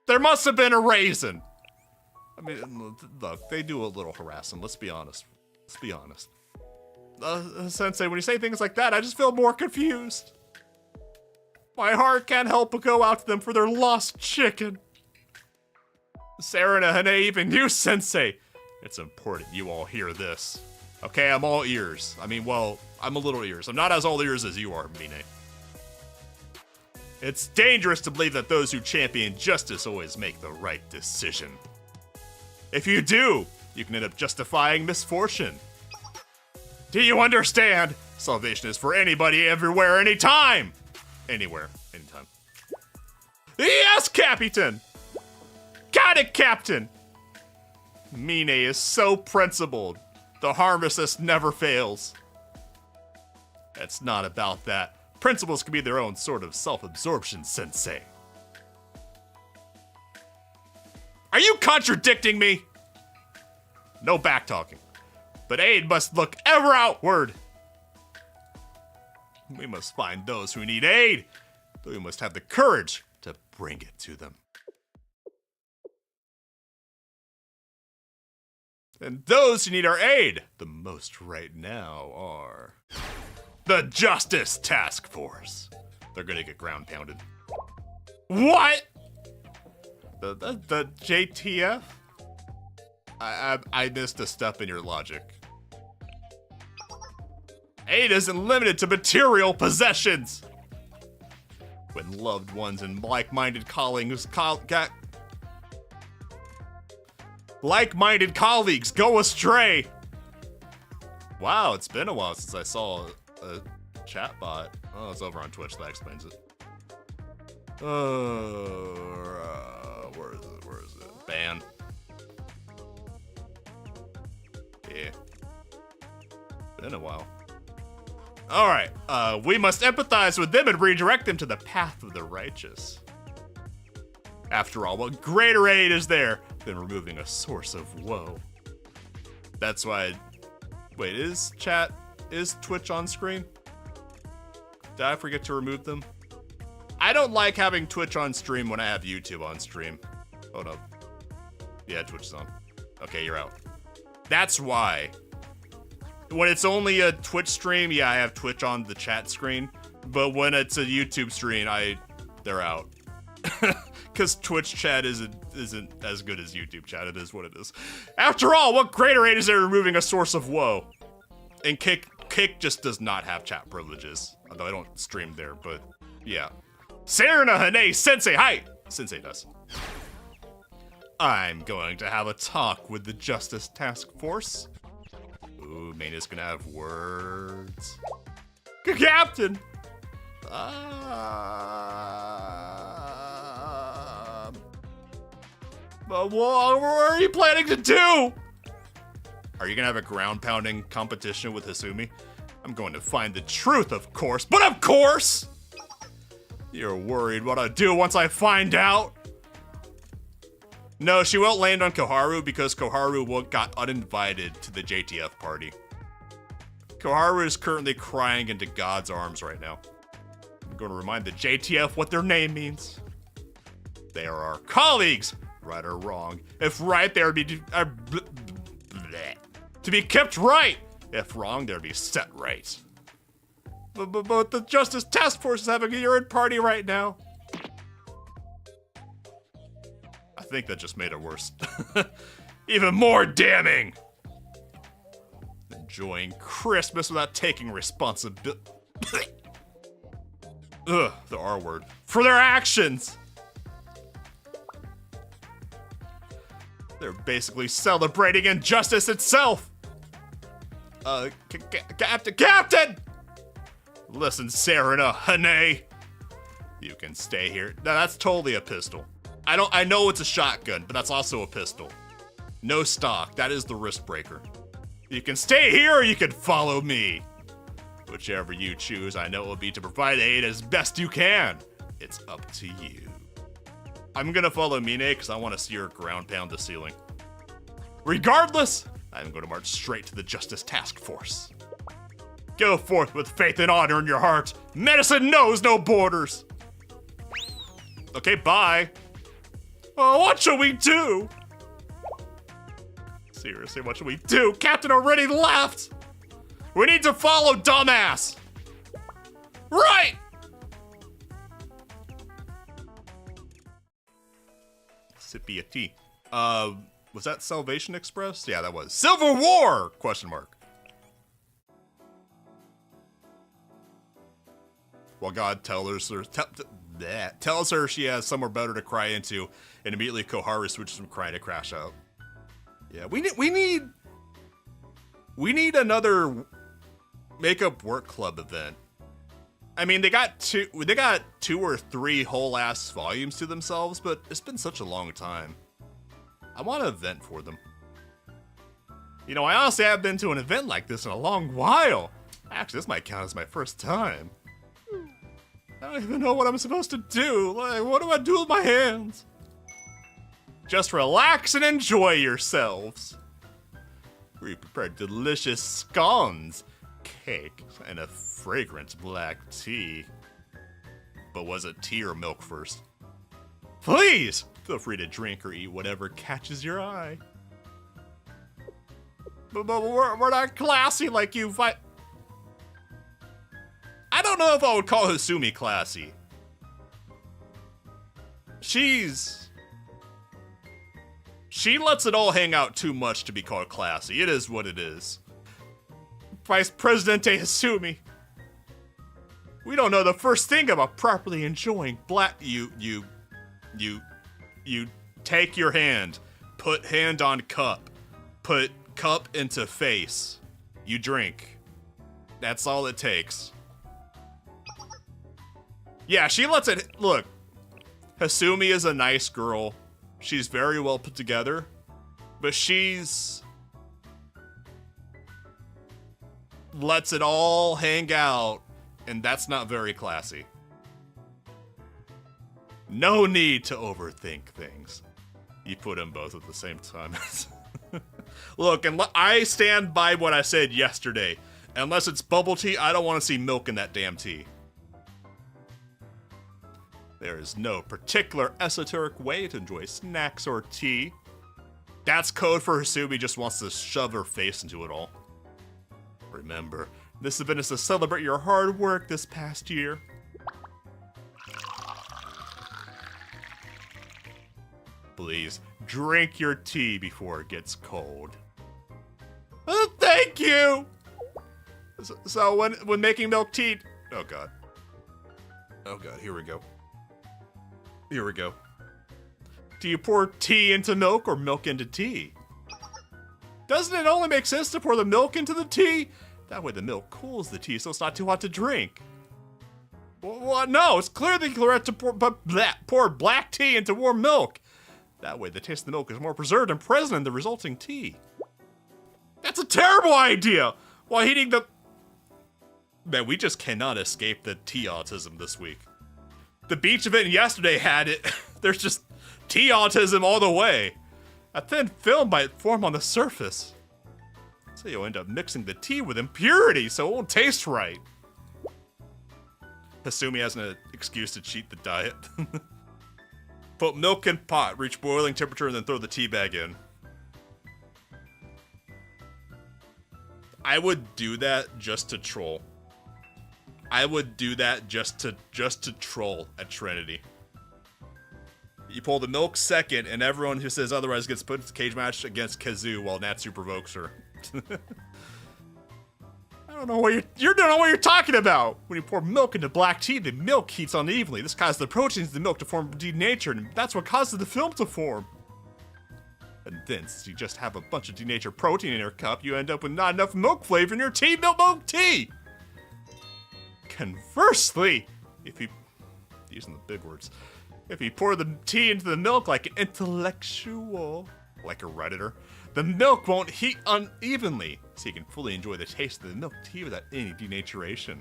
there must have been a reason. I mean, look, they do a little harassing, let's be honest. Sensei, when you say things like that, I just feel more confused. My heart can't help but go out to them for their lost chicken. Sarah and Hane, even you, Sensei. It's important you all hear this. Okay, I'm all ears. I mean, well, I'm a little ears. I'm not as all ears as you are, Mine. It's dangerous to believe that those who champion justice always make the right decision. If you do, you can end up justifying misfortune. Do you understand? Salvation is for anybody, everywhere, anytime. Anywhere, anytime. Yes, Capitan! Got it, Captain! Mine is so principled. The harmlessness never fails. It's not about that. Principles can be their own sort of self-absorption, Sensei. Are you contradicting me? No backtalking. But aid must look ever outward. We must find those who need aid. But we must have the courage to bring it to them. And those who need our aid the most right now are the Justice Task Force. They're gonna get ground pounded. What? The JTF? I missed a step in your logic. Aid isn't limited to material possessions. When loved ones and like-minded colleagues go astray. Wow, it's been a while since I saw a chat bot. Oh, it's over on Twitch. That explains it. Where is it? Ban. Yeah. Been a while. Alright, we must empathize with them and redirect them to the path of the righteous. After all, what greater aid is there than removing a source of woe? That's why. Wait, is Twitch on screen? Did I forget to remove them? I don't like having Twitch on stream when I have YouTube on stream. Hold up. Yeah, Twitch is on. Okay, you're out. That's why. When it's only a Twitch stream, yeah, I have Twitch on the chat screen. But when it's a YouTube stream, they're out. Because Twitch chat isn't as good as YouTube chat. It is what it is. After all, what greater aid is there removing a source of woe? And Kick just does not have chat privileges. Although I don't stream there, but yeah. Serena Hane Sensei, hi! Sensei does. I'm going to have a talk with the Justice Task Force. Ooh, Mayna's gonna have words. Captain! But what are you planning to do? Are you gonna have a ground pounding competition with Hasumi? I'm going to find the truth, of course. But of course! You're worried what I'll do once I find out? No, she won't land on Koharu because Koharu got uninvited to the JTF party. Koharu is currently crying into God's arms right now. I'm going to remind the JTF what their name means. They are our colleagues, right or wrong. If right, they would be to be kept right. If wrong, they would be set right. But the Justice Task Force is having a urine party right now. I think that just made it worse. Even more damning. Enjoying Christmas without taking responsibility. Ugh, the R word. For their actions. They're basically celebrating injustice itself. Captain! Listen, Serena Hane. You can stay here. No, that's totally a pistol. I know it's a shotgun, but that's also a pistol. No stock, that is the wrist breaker. You can stay here or you can follow me. Whichever you choose, I know it will be to provide aid as best you can. It's up to you. I'm gonna follow Mine because I want to see her ground pound the ceiling. Regardless, I'm going to march straight to the Justice Task Force. Go forth with faith and honor in your heart. Medicine knows no borders. Okay, bye. Oh, what should we do? Seriously, what should we do? Captain already left. We need to follow, dumbass. Right. Sippy a tea. Was that Salvation Express? Yeah, that was. Civil War? Question mark. While God tells her she has somewhere better to cry into, and immediately Koharu switches from crying to crash out. Yeah, we need another makeup work club event. I mean, they got two or three whole ass volumes to themselves, but it's been such a long time. I want an event for them. You know, I honestly haven't been to an event like this in a long while. Actually, this might count as my first time. I don't even know what I'm supposed to do. Like, what do I do with my hands? Just relax and enjoy yourselves. We prepared delicious scones, cake, and a fragrant black tea. But was it tea or milk first? Please, feel free to drink or eat whatever catches your eye. But we're not classy like you. I don't know if I would call Hasumi classy. She lets it all hang out too much to be called classy. It is what it is. Vice Presidente Hasumi. We don't know the first thing about properly enjoying black. You take your hand, put hand on cup, put cup into face. You drink. That's all it takes. Yeah, she lets it, look, Hasumi is a nice girl. She's very well put together, but lets it all hang out, and that's not very classy. No need to overthink things. You put them both at the same time. Look, and I stand by what I said yesterday. Unless it's bubble tea, I don't want to see milk in that damn tea. There is no particular esoteric way to enjoy snacks or tea. That's code for Hasumi just wants to shove her face into it all. Remember, this event is to celebrate your hard work this past year. Please, drink your tea before it gets cold. Thank you! So when making milk tea... Oh god. Oh god, here we go. Here we go. Do you pour tea into milk or milk into tea? Doesn't it only make sense to pour the milk into the tea? That way the milk cools the tea so it's not too hot to drink. Well, no, it's clearly correct to pour black tea into warm milk. That way the taste of the milk is more preserved and present in the resulting tea. That's a terrible idea! While heating the... Man, we just cannot escape the tea autism this week. The beach event yesterday had it. There's just tea autism all the way. A thin film might form on the surface. So you'll end up mixing the tea with impurity so it won't taste right. Hasumi has an excuse to cheat the diet. Put milk in pot, reach boiling temperature, and then throw the tea bag in. I would do that just to troll. I would do that just to troll at Trinity. You pull the milk second, and everyone who says otherwise gets put into a cage match against Kazoo while Natsu provokes her. I don't know what you don't know what you're talking about. When you pour milk into black tea, the milk heats unevenly. This causes the proteins in the milk to form denatured, and that's what causes the film to form. And then, since you just have a bunch of denatured protein in your cup, you end up with not enough milk flavor in your tea, milk tea. Conversely, if you, using the big words, if you pour the tea into the milk like an intellectual, like a Redditor, the milk won't heat unevenly, so you can fully enjoy the taste of the milk tea without any denaturation.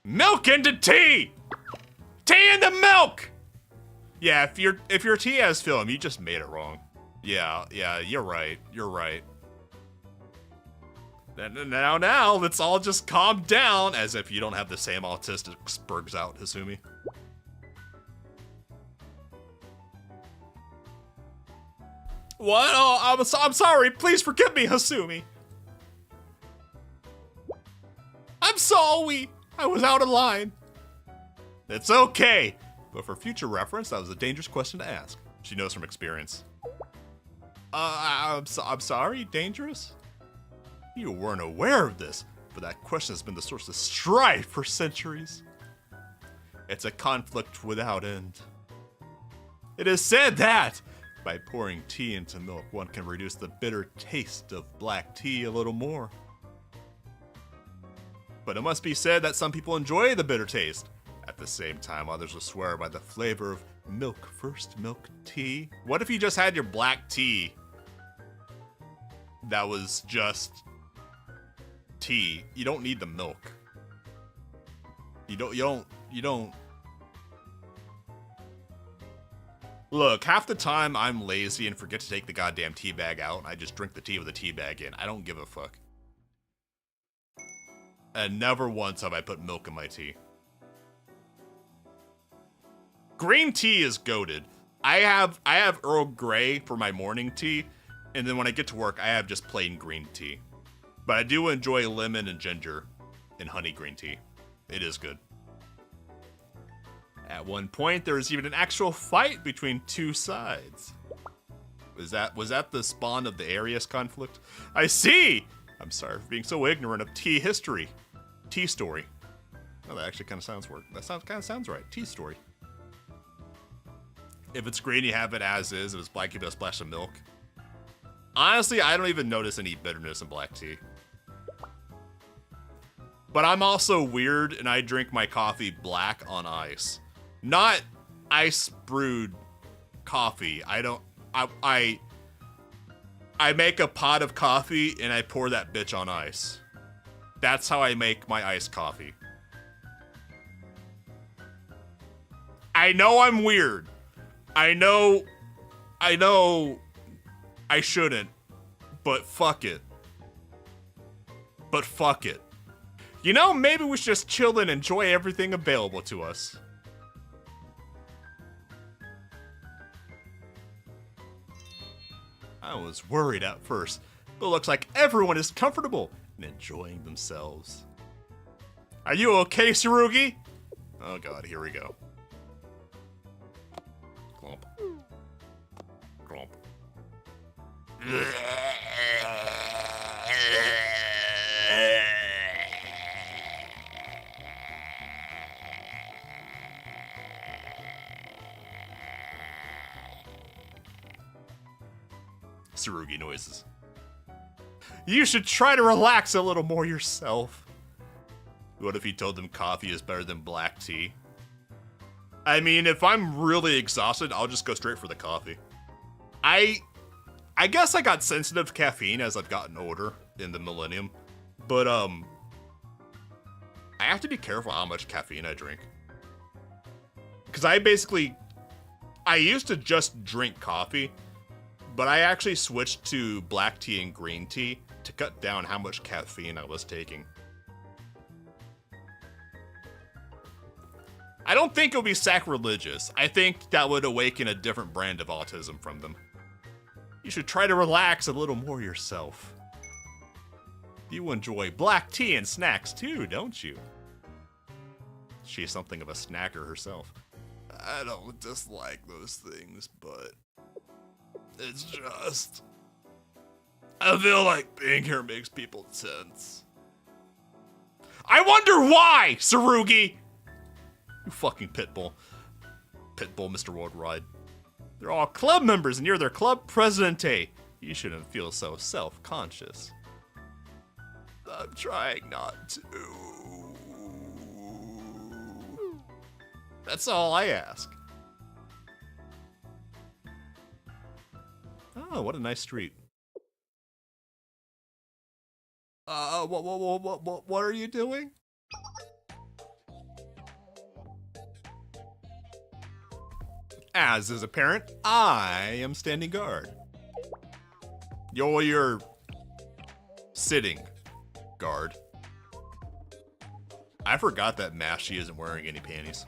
Milk into tea! Tea into milk! Yeah, if your tea has film, you just made it wrong. Yeah, you're right. You're right. Now, let's all just calm down, as if you don't have the same autistic spurgs out, Hasumi. What? Oh, I'm sorry. Please forgive me, Hasumi. I'm sorry. I was out of line. It's okay. But for future reference, that was a dangerous question to ask. She knows from experience. I'm sorry, dangerous? You weren't aware of this, but that question has been the source of strife for centuries. It's a conflict without end. It is said that by pouring tea into milk, one can reduce the bitter taste of black tea a little more. But it must be said that some people enjoy the bitter taste. At the same time, others will swear by the flavor of first milk tea. What if you just had your black tea that was just tea? You don't need the milk. You don't. Look, half the time I'm lazy and forget to take the goddamn tea bag out, and I just drink the tea with the tea bag in. I don't give a fuck. And never once have I put milk in my tea. Green tea is goated. I have Earl Grey for my morning tea, and then when I get to work, I have just plain green tea. But I do enjoy lemon and ginger and honey green tea. It is good. At one point, there was even an actual fight between two sides. Was that the spawn of the Arius conflict? I see! I'm sorry for being so ignorant of tea history. Tea story. Oh, that actually kind of sounds right. Tea story. If it's green, you have it as is. If it's black, you put a splash of milk. Honestly, I don't even notice any bitterness in black tea. But I'm also weird, and I drink my coffee black on ice. Not ice brewed coffee. I make a pot of coffee, and I pour that bitch on ice. That's how I make my iced coffee. I know I'm weird. I know I shouldn't. But fuck it. But fuck it. You know, maybe we should just chill and enjoy everything available to us. I was worried at first, but it looks like everyone is comfortable and enjoying themselves. Are you okay, Tsurugi? Oh god, here we go. Glomp. Glomp. Tsurugi noises. You should try to relax a little more yourself. What if he told them coffee is better than black tea? I mean, if I'm really exhausted, I'll just go straight for the coffee. I guess I got sensitive to caffeine as I've gotten older in the millennium, but I have to be careful how much caffeine I drink. Because I used to just drink coffee, but I actually switched to black tea and green tea to cut down how much caffeine I was taking. I don't think it would be sacrilegious. I think that would awaken a different brand of autism from them. You should try to relax a little more yourself. You enjoy black tea and snacks too, don't you? She's something of a snacker herself. I don't dislike those things, but it's just... I feel like being here makes people tense. I wonder why, Tsurugi! You fucking pitbull. Pitbull, Mr. Worldwide. They're all club members and you're their club presidente. You shouldn't feel so self-conscious. I'm trying not to. That's all I ask. Oh, what a nice street. What are you doing? As is apparent, I am standing guard. You're sitting guard. I forgot that Mashi isn't wearing any panties.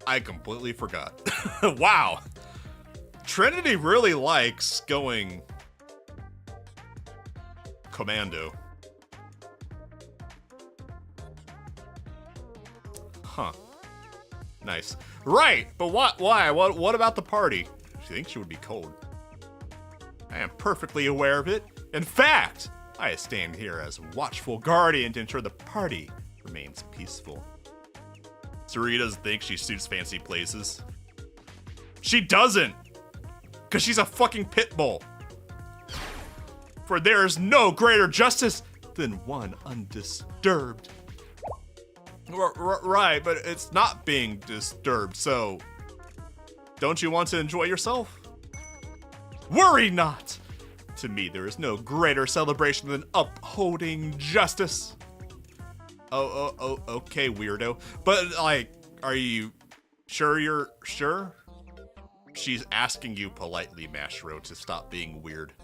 I completely forgot. Wow. Trinity really likes going commando. Huh. Nice. Right, but why? What about the party? She thinks she would be cold. I am perfectly aware of it. In fact, I stand here as watchful guardian to ensure the party remains peaceful. Tsurugi doesn't think she suits fancy places. She doesn't! Because she's a fucking pit bull. For there is no greater justice than one undisturbed. Right, but it's not being disturbed, so don't you want to enjoy yourself? Worry not! To me, there is no greater celebration than upholding justice. Oh, okay, weirdo. But, like, are you sure you're sure? She's asking you politely, Mashro, to stop being weird.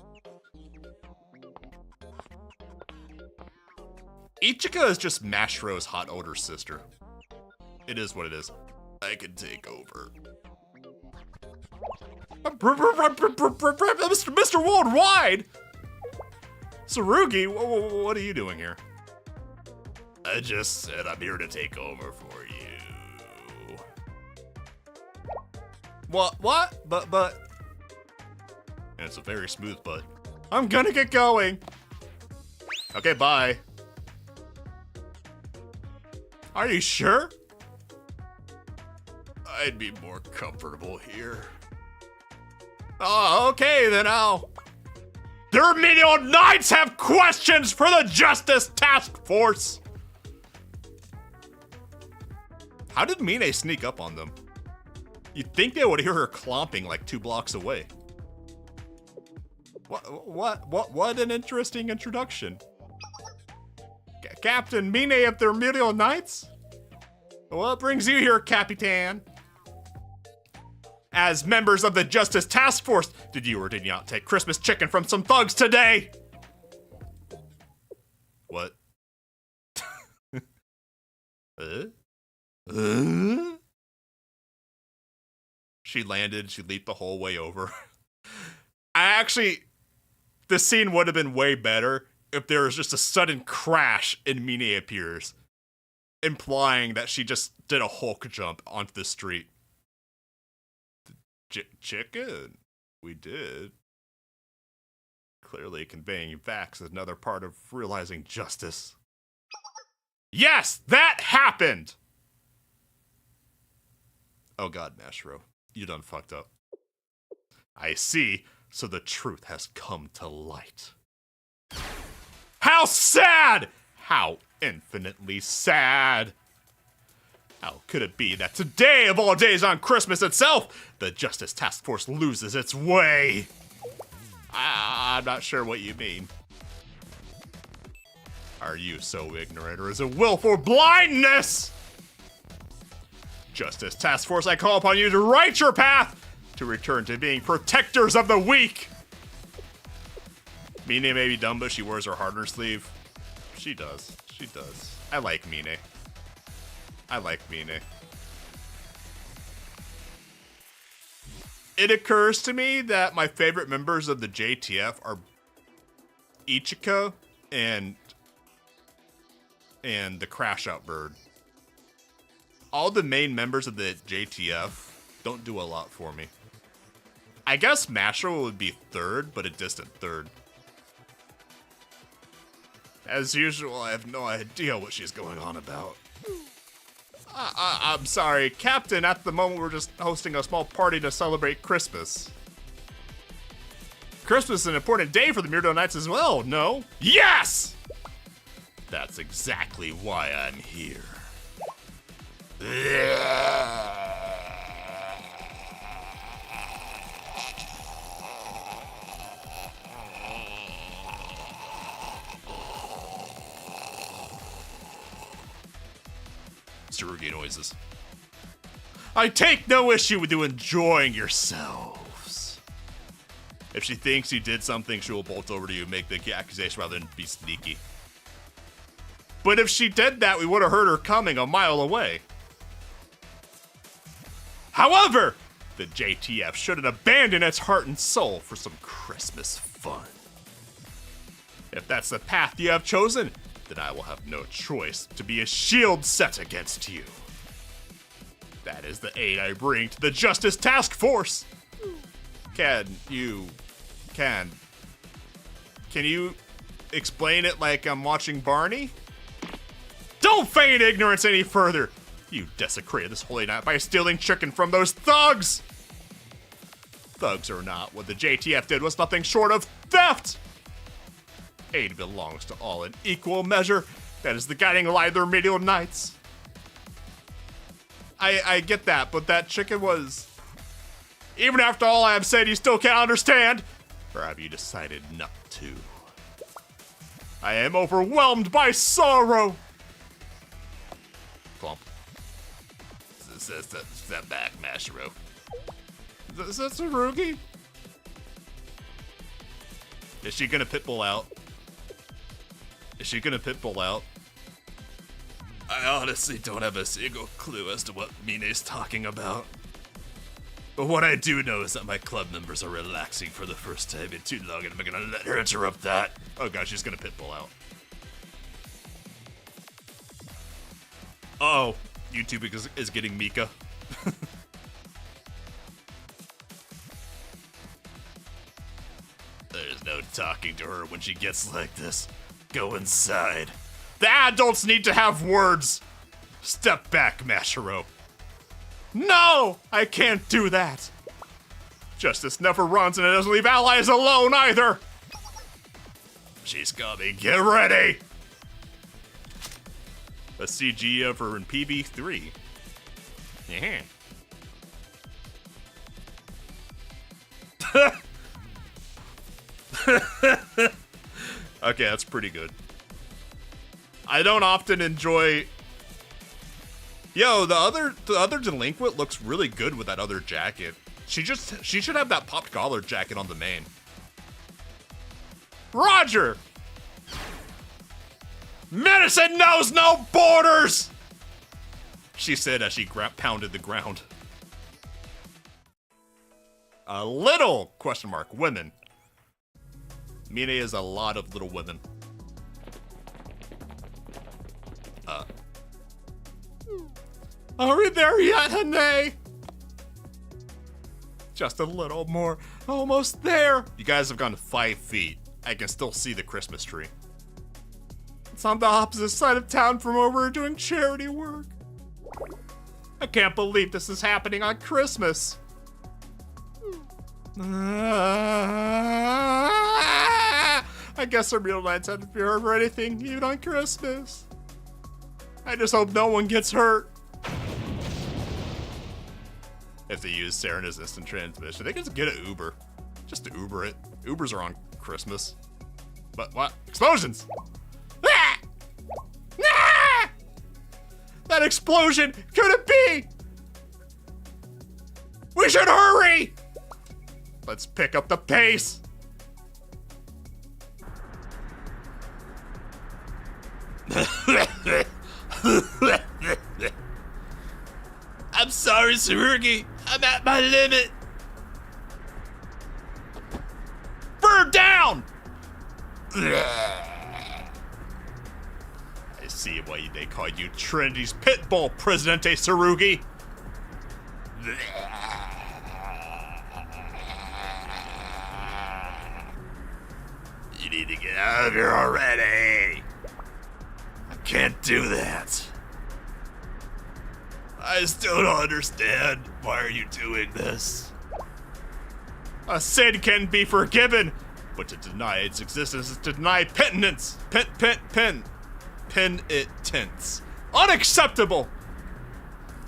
Ichika is just Mashro's hot older sister. It is what it is. I can take over. Mr. Worldwide! Tsurugi, what are you doing here? I just said I'm here to take over for you. What? But... And it's a very smooth butt. I'm gonna get going. Okay, bye. Are you sure? I'd be more comfortable here. Oh, okay, then I'll... The remedial knights have questions for the Justice Task Force! How did Mine sneak up on them? You'd think they would hear her clomping like 2 blocks away. What an interesting introduction. Captain Mine of the Remedial Knights? What brings you here, Capitan? As members of the Justice Task Force, did you or did you not take Christmas chicken from some thugs today? What? She landed, she leaped the whole way over. The scene would have been way better if there was just a sudden crash and Mine appears, implying that she just did a Hulk jump onto the street. Chicken? We did. Clearly conveying facts is another part of realizing justice. Yes, that happened! Oh god, Mashro, you done fucked up. I see, so the truth has come to light. How sad! How infinitely sad! How could it be that today, of all days on Christmas itself, the Justice Task Force loses its way? I'm not sure what you mean. Are you so ignorant, or is it willful blindness? Justice Task Force, I call upon you to right your path to return to being protectors of the weak. Mine may be dumb, but she wears her heart on her sleeve. She does. She does. I like Mine. I like Mine. It occurs to me that my favorite members of the JTF are Ichiko and the Crash Out Bird. All the main members of the JTF don't do a lot for me. I guess Mashro would be third, but a distant third. As usual, I have no idea what she's going on about. I'm sorry, Captain, at the moment we're just hosting a small party to celebrate Christmas. Christmas is an important day for the Mirdo Knights as well, no? Yes! That's exactly why I'm here. Tsurugi noises. I take no issue with you enjoying yourselves. If she thinks you did something, she will bolt over to you and make the accusation rather than be sneaky. But if she did that, we would have heard her coming a mile away. However, the JTF shouldn't abandon its heart and soul for some Christmas fun. If that's the path you have chosen, then I will have no choice to be a shield set against you. That is the aid I bring to the Justice Task Force. Can you explain it like I'm watching Barney? Don't feign ignorance any further. You desecrated this holy night by stealing chicken from those thugs. Thugs or not, what the JTF did was nothing short of theft. Aid belongs to all in equal measure. That is the guiding light of the remedial knights. I get that, but that chicken was... Even after all I have said, you still can't understand? Or have you decided not to? I am overwhelmed by sorrow. Plump. Step back, Mashiro. Is that Tsurugi? Is she gonna pitbull out? Is she gonna pitbull out? I honestly don't have a single clue as to what Mine's talking about. But what I do know is that my club members are relaxing for the first time in too long, and I'm gonna let her interrupt that. Oh gosh, she's gonna pitbull out. Uh-oh, YouTube is getting Mika. There's no talking to her when she gets like this. Go inside. The adults need to have words. Step back, Mashiro. No, I can't do that. Justice never runs and it doesn't leave allies alone either. She's coming, get ready. A CG of her in PB3. Yeah. Okay, that's pretty good. I don't often enjoy Yo, the other delinquent looks really good with that other jacket. She should have that popped collar jacket on the main. Roger! Medicine knows no borders! She said as she pounded the ground. A little, question mark, women. Mine is a lot of little women. Are we there yet, Hane? Just a little more. Almost there. You guys have gone 5 feet. I can still see the Christmas tree. It's on the opposite side of town from where we're doing charity work. I can't believe this is happening on Christmas. I guess our real lights have to be heard for anything, even on Christmas. I just hope no one gets hurt. If they use Serena's instant transmission, they can just get an Uber. Just to Uber it. Ubers are on Christmas. But what? Explosions! Ah! Ah! That explosion! Could it be? We should hurry! Let's pick up the pace. I'm sorry, Tsurugi. I'm at my limit. Bird down! I see why they call you Trinity's Pitbull, Presidente Tsurugi. You need to get out of here already. I can't do that. I still don't understand. Why are you doing this? A sin can be forgiven, but to deny its existence is to deny penitence. Penitence. Unacceptable!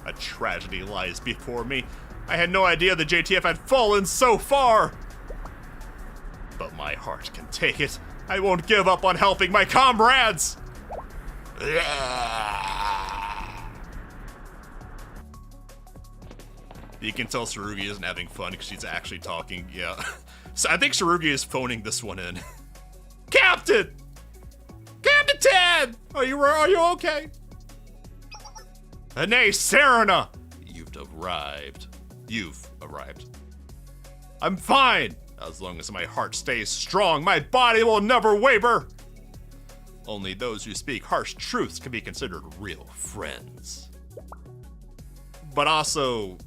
A tragedy lies before me. I had no idea the JTF had fallen so far. But my heart can take it. I won't give up on helping my comrades! You can tell Tsurugi isn't having fun because she's actually talking, yeah. So I think Tsurugi is phoning this one in. Captain! Captain! Are you okay? Hane, Serena! You've arrived. I'm fine! As long as my heart stays strong, my body will never waver! Only those who speak harsh truths can be considered real friends. But also,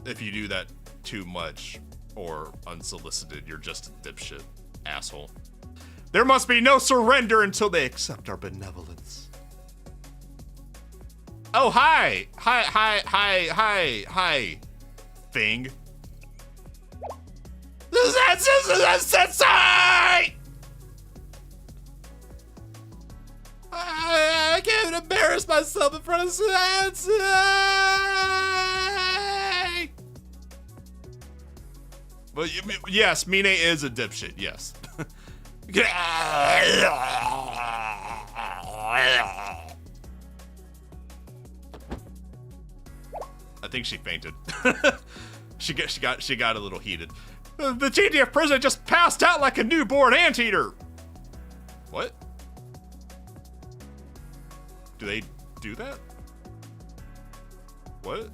if you do that too much or unsolicited, you're just a dipshit asshole. There must be no surrender until they accept our benevolence. Oh, hi! Hi. Thing. I can't embarrass myself in front of Sensei! But yes, Mine is a dipshit, yes. I think she fainted. she got a little heated. The JTF president just passed out like a newborn anteater. What? Do they do that? What?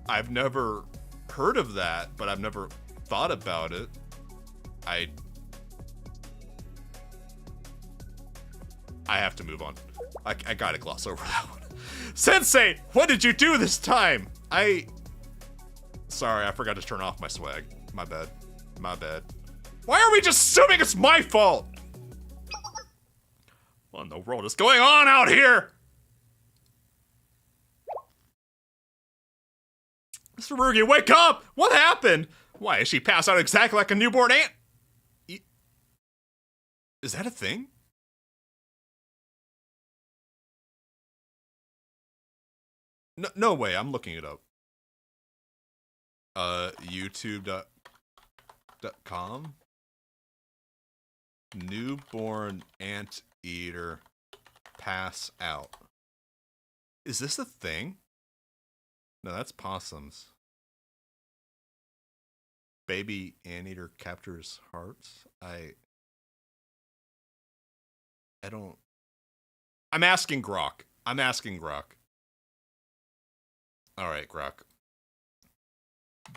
I've never heard of that, but I've never thought about it. I have to move on. I gotta gloss over that one. Sensei, what did you do this time? Sorry, I forgot to turn off my swag. My bad. Why are we just assuming it's my fault? What in the world is going on out here? Mr. Rugi, wake up! What happened? Why, is she passed out exactly like a newborn ant? Is that a thing? No way, I'm looking it up. YouTube.com? Newborn anteater pass out. Is this a thing? No, that's possums. Baby anteater captures hearts. I don't... I'm asking Grok. Alright, Grok.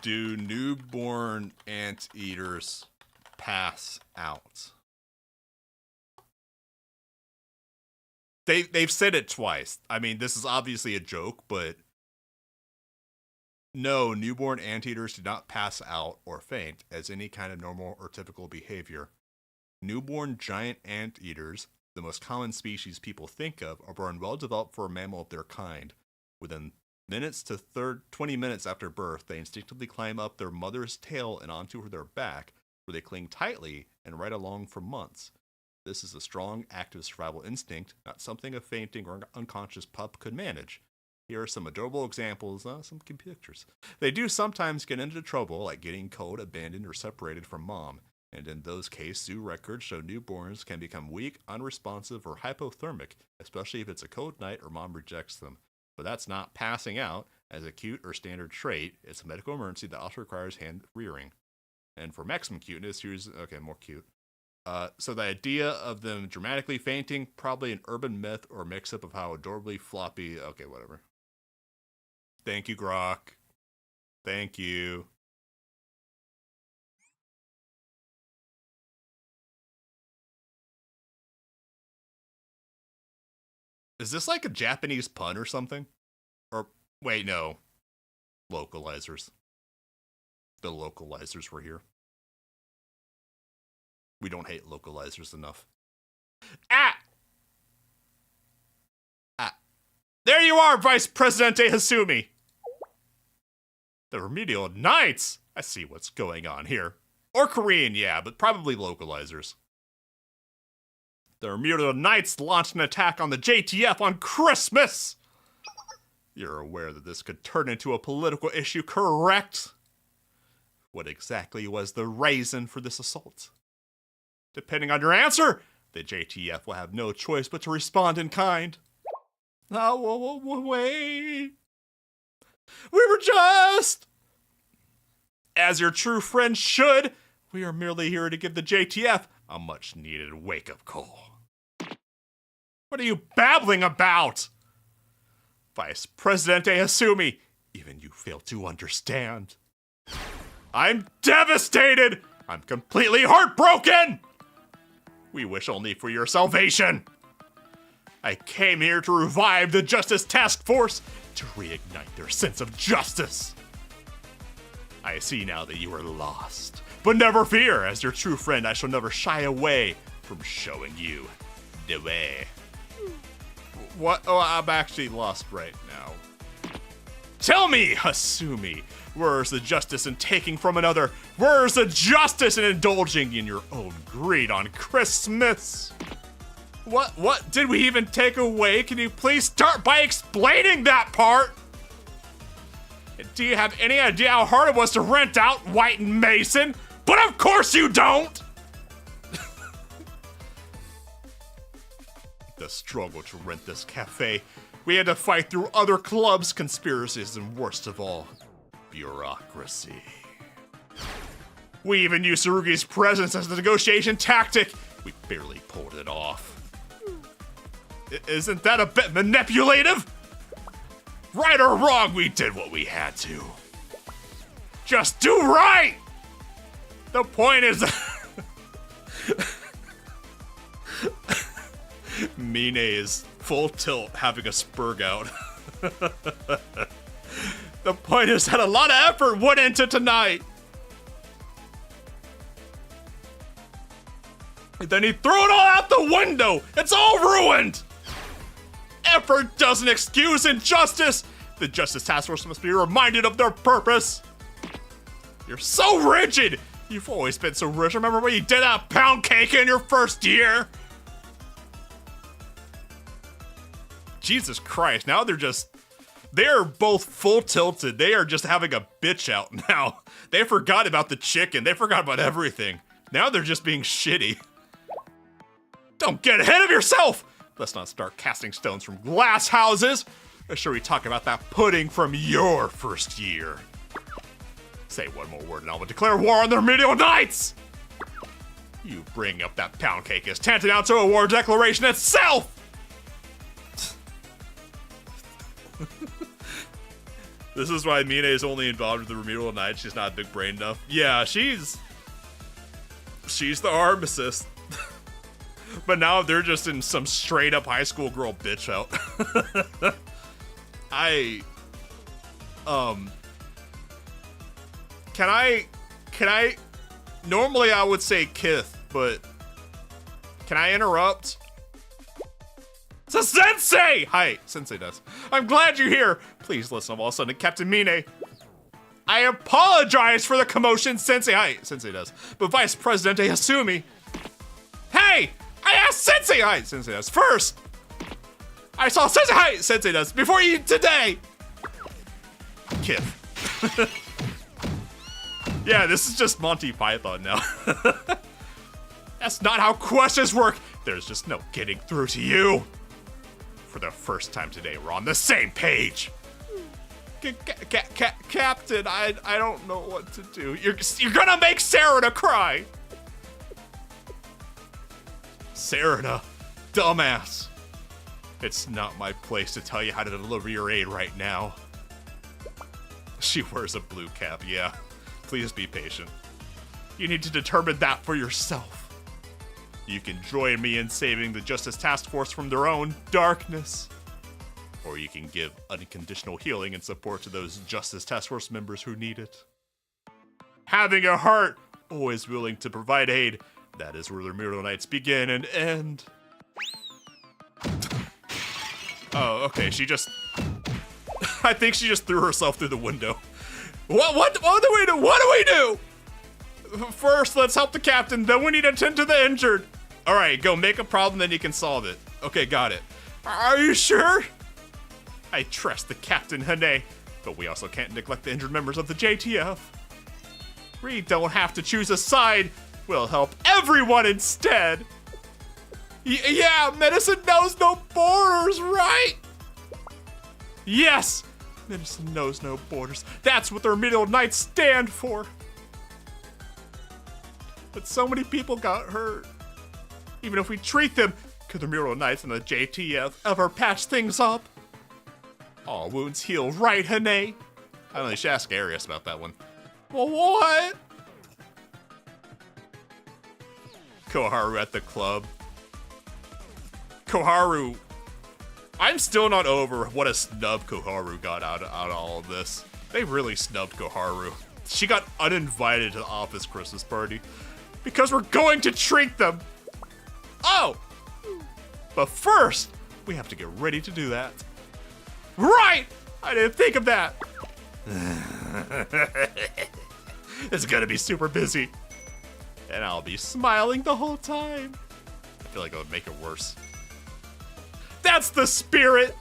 Do newborn anteaters pass out? They've said it twice. I mean, this is obviously a joke, but no, newborn anteaters do not pass out or faint as any kind of normal or typical behavior. Newborn giant anteaters, the most common species people think of, are born well developed for a mammal of their kind. Within minutes to 20 minutes after birth, they instinctively climb up their mother's tail and onto their back, where they cling tightly and ride along for months. This is a strong, active survival instinct, not something a fainting or unconscious pup could manage. Here are some adorable examples, some pictures. They do sometimes get into trouble, like getting cold, abandoned, or separated from mom. And in those cases, zoo records show newborns can become weak, unresponsive, or hypothermic, especially if it's a cold night or mom rejects them. But that's not passing out as a cute or standard trait. It's a medical emergency that also requires hand rearing. And for maximum cuteness, here's, okay, more cute. So the idea of them dramatically fainting, probably an urban myth or mix-up of how adorably floppy... Okay, whatever. Thank you, Grok. Thank you. Is this like a Japanese pun or something? Or, wait, no. Localizers. The localizers were here. We don't hate localizers enough. Ah! There you are, Vice Presidente Hasumi! The Remedial Knights! I see what's going on here. Or Korean, yeah, but probably localizers. The Remedial Knights launched an attack on the JTF on Christmas! You're aware that this could turn into a political issue, correct? What exactly was the reason for this assault? Depending on your answer, the JTF will have no choice but to respond in kind. Oh, wait. We were just... As your true friend should, we are merely here to give the JTF a much-needed wake-up call. What are you babbling about? Vice Presidente Hasumi, even you fail to understand. I'm devastated! I'm completely heartbroken! We wish only for your salvation. I came here to revive the Justice Task Force to reignite their sense of justice. I see now that you are lost, but never fear, as your true friend, I shall never shy away from showing you the way. What? Oh, I'm actually lost right now. Tell me, Hasumi, where's the justice in taking from another? Where's the justice in indulging in your own greed on Christmas? What did we even take away? Can you please start by explaining that part? Do you have any idea how hard it was to rent out White and Mason? But of course you don't! The struggle to rent this cafe, we had to fight through other clubs, conspiracies, and worst of all, bureaucracy. We even used Tsurugi's presence as a negotiation tactic. We barely pulled it off. Isn't that a bit manipulative? Right or wrong, we did what we had to. Just do right! The point is... Mine is full tilt having a spurg out. The point is that a lot of effort went into tonight. And then he threw it all out the window. It's all ruined. Effort doesn't excuse injustice. The Justice Task Force must be reminded of their purpose. You're so rigid. You've always been so rich. Remember when you did that pound cake in your first year? Jesus Christ, now they're both full tilted. They are just having a bitch out now. They forgot about the chicken. They forgot about everything. Now they're just being shitty. Don't get ahead of yourself! Let's not start casting stones from glass houses. Or should we talk about that pudding from your first year? Say one more word and I will declare war on the remedial knights! You bring up that pound cake is tantamount to a war declaration itself! This is why Mine is only involved with the remedial knights. She's not big brain enough. Yeah, she's the armistice. But now they're just in some straight up high school girl bitch out. Can I, normally I would say Kith, but can I interrupt? It's a sensei! Hi, sensei does. I'm glad you're here. Please listen of all a sudden to Captain Mine. I apologize for the commotion, sensei. Hi, sensei does. But Vice President Hasumi. Hey! I asked sensei! Hi, sensei does. First! I saw sensei! Hi, sensei does. Before you today! Kid. Yeah, this is just Monty Python now. That's not how questions work. There's just no getting through to you. For the first time today, we're on the same page. Captain, I don't know what to do. You're gonna make Sarah cry. Sarah, dumbass. It's not my place to tell you how to deliver your aid right now. She wears a blue cap, yeah. Please be patient. You need to determine that for yourself. You can join me in saving the Justice Task Force from their own darkness. Or you can give unconditional healing and support to those Justice Task Force members who need it. Having a heart, always willing to provide aid, that is where the Remedial Knights begin and end. Oh, okay, she just... I think she just threw herself through the window. What do we do? What do we do? First, let's help the captain, then we need to tend to the injured. All right, go make a problem, then you can solve it. Okay, got it. Are you sure? I trust the Captain Hane, but we also can't neglect the injured members of the JTF. We don't have to choose a side. We'll help everyone instead. Yeah, medicine knows no borders, right? Yes, medicine knows no borders. That's what the Remedial Knights stand for. But so many people got hurt. Even if we treat them, could the Remedial Knights and the JTF ever patch things up? All wounds heal, right, Hane? I don't know, you should ask Arius about that one. Well, what? Koharu at the club. Koharu. I'm still not over what a snub Koharu got out of all of this. They really snubbed Koharu. She got uninvited to the office Christmas party because we're going to treat them. Oh! But first, we have to get ready to do that. Right! I didn't think of that. It's gonna be super busy. And I'll be smiling the whole time. I feel like it would make it worse. That's the spirit!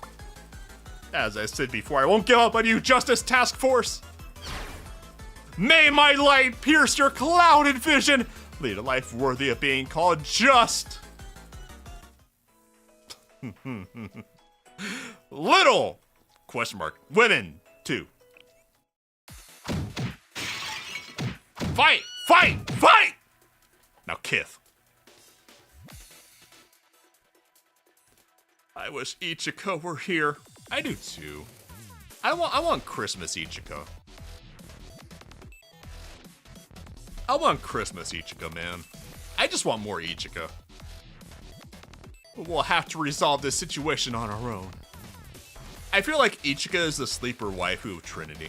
As I said before, I won't give up on you, Justice Task Force! May my light pierce your clouded vision! Lead a life worthy of being called just! Little! Question mark. Women, too. Fight! Fight! Fight! Now, Kith. I wish Ichiko were here. I do too. I want Christmas Ichiko. I want Christmas Ichiko, man. I just want more Ichiko. But we'll have to resolve this situation on our own. I feel like Ichika is the sleeper waifu of Trinity.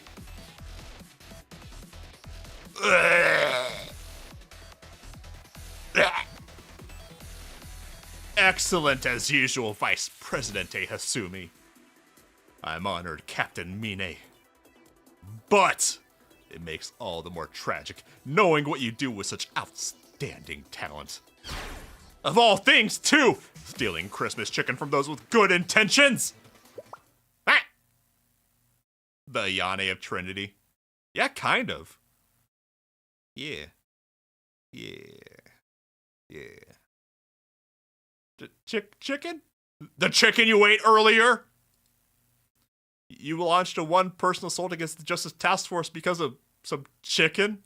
Excellent as usual, Vice President Hasumi. I'm honored, Captain Mine. But it makes all the more tragic knowing what you do with such outstanding talent. Of all things, too, stealing Christmas chicken from those with good intentions. Ah! The Yane of Trinity. Yeah, kind of. Yeah. Yeah. Yeah. Chicken? The chicken you ate earlier? You launched a one-person assault against the Justice Task Force because of some chicken?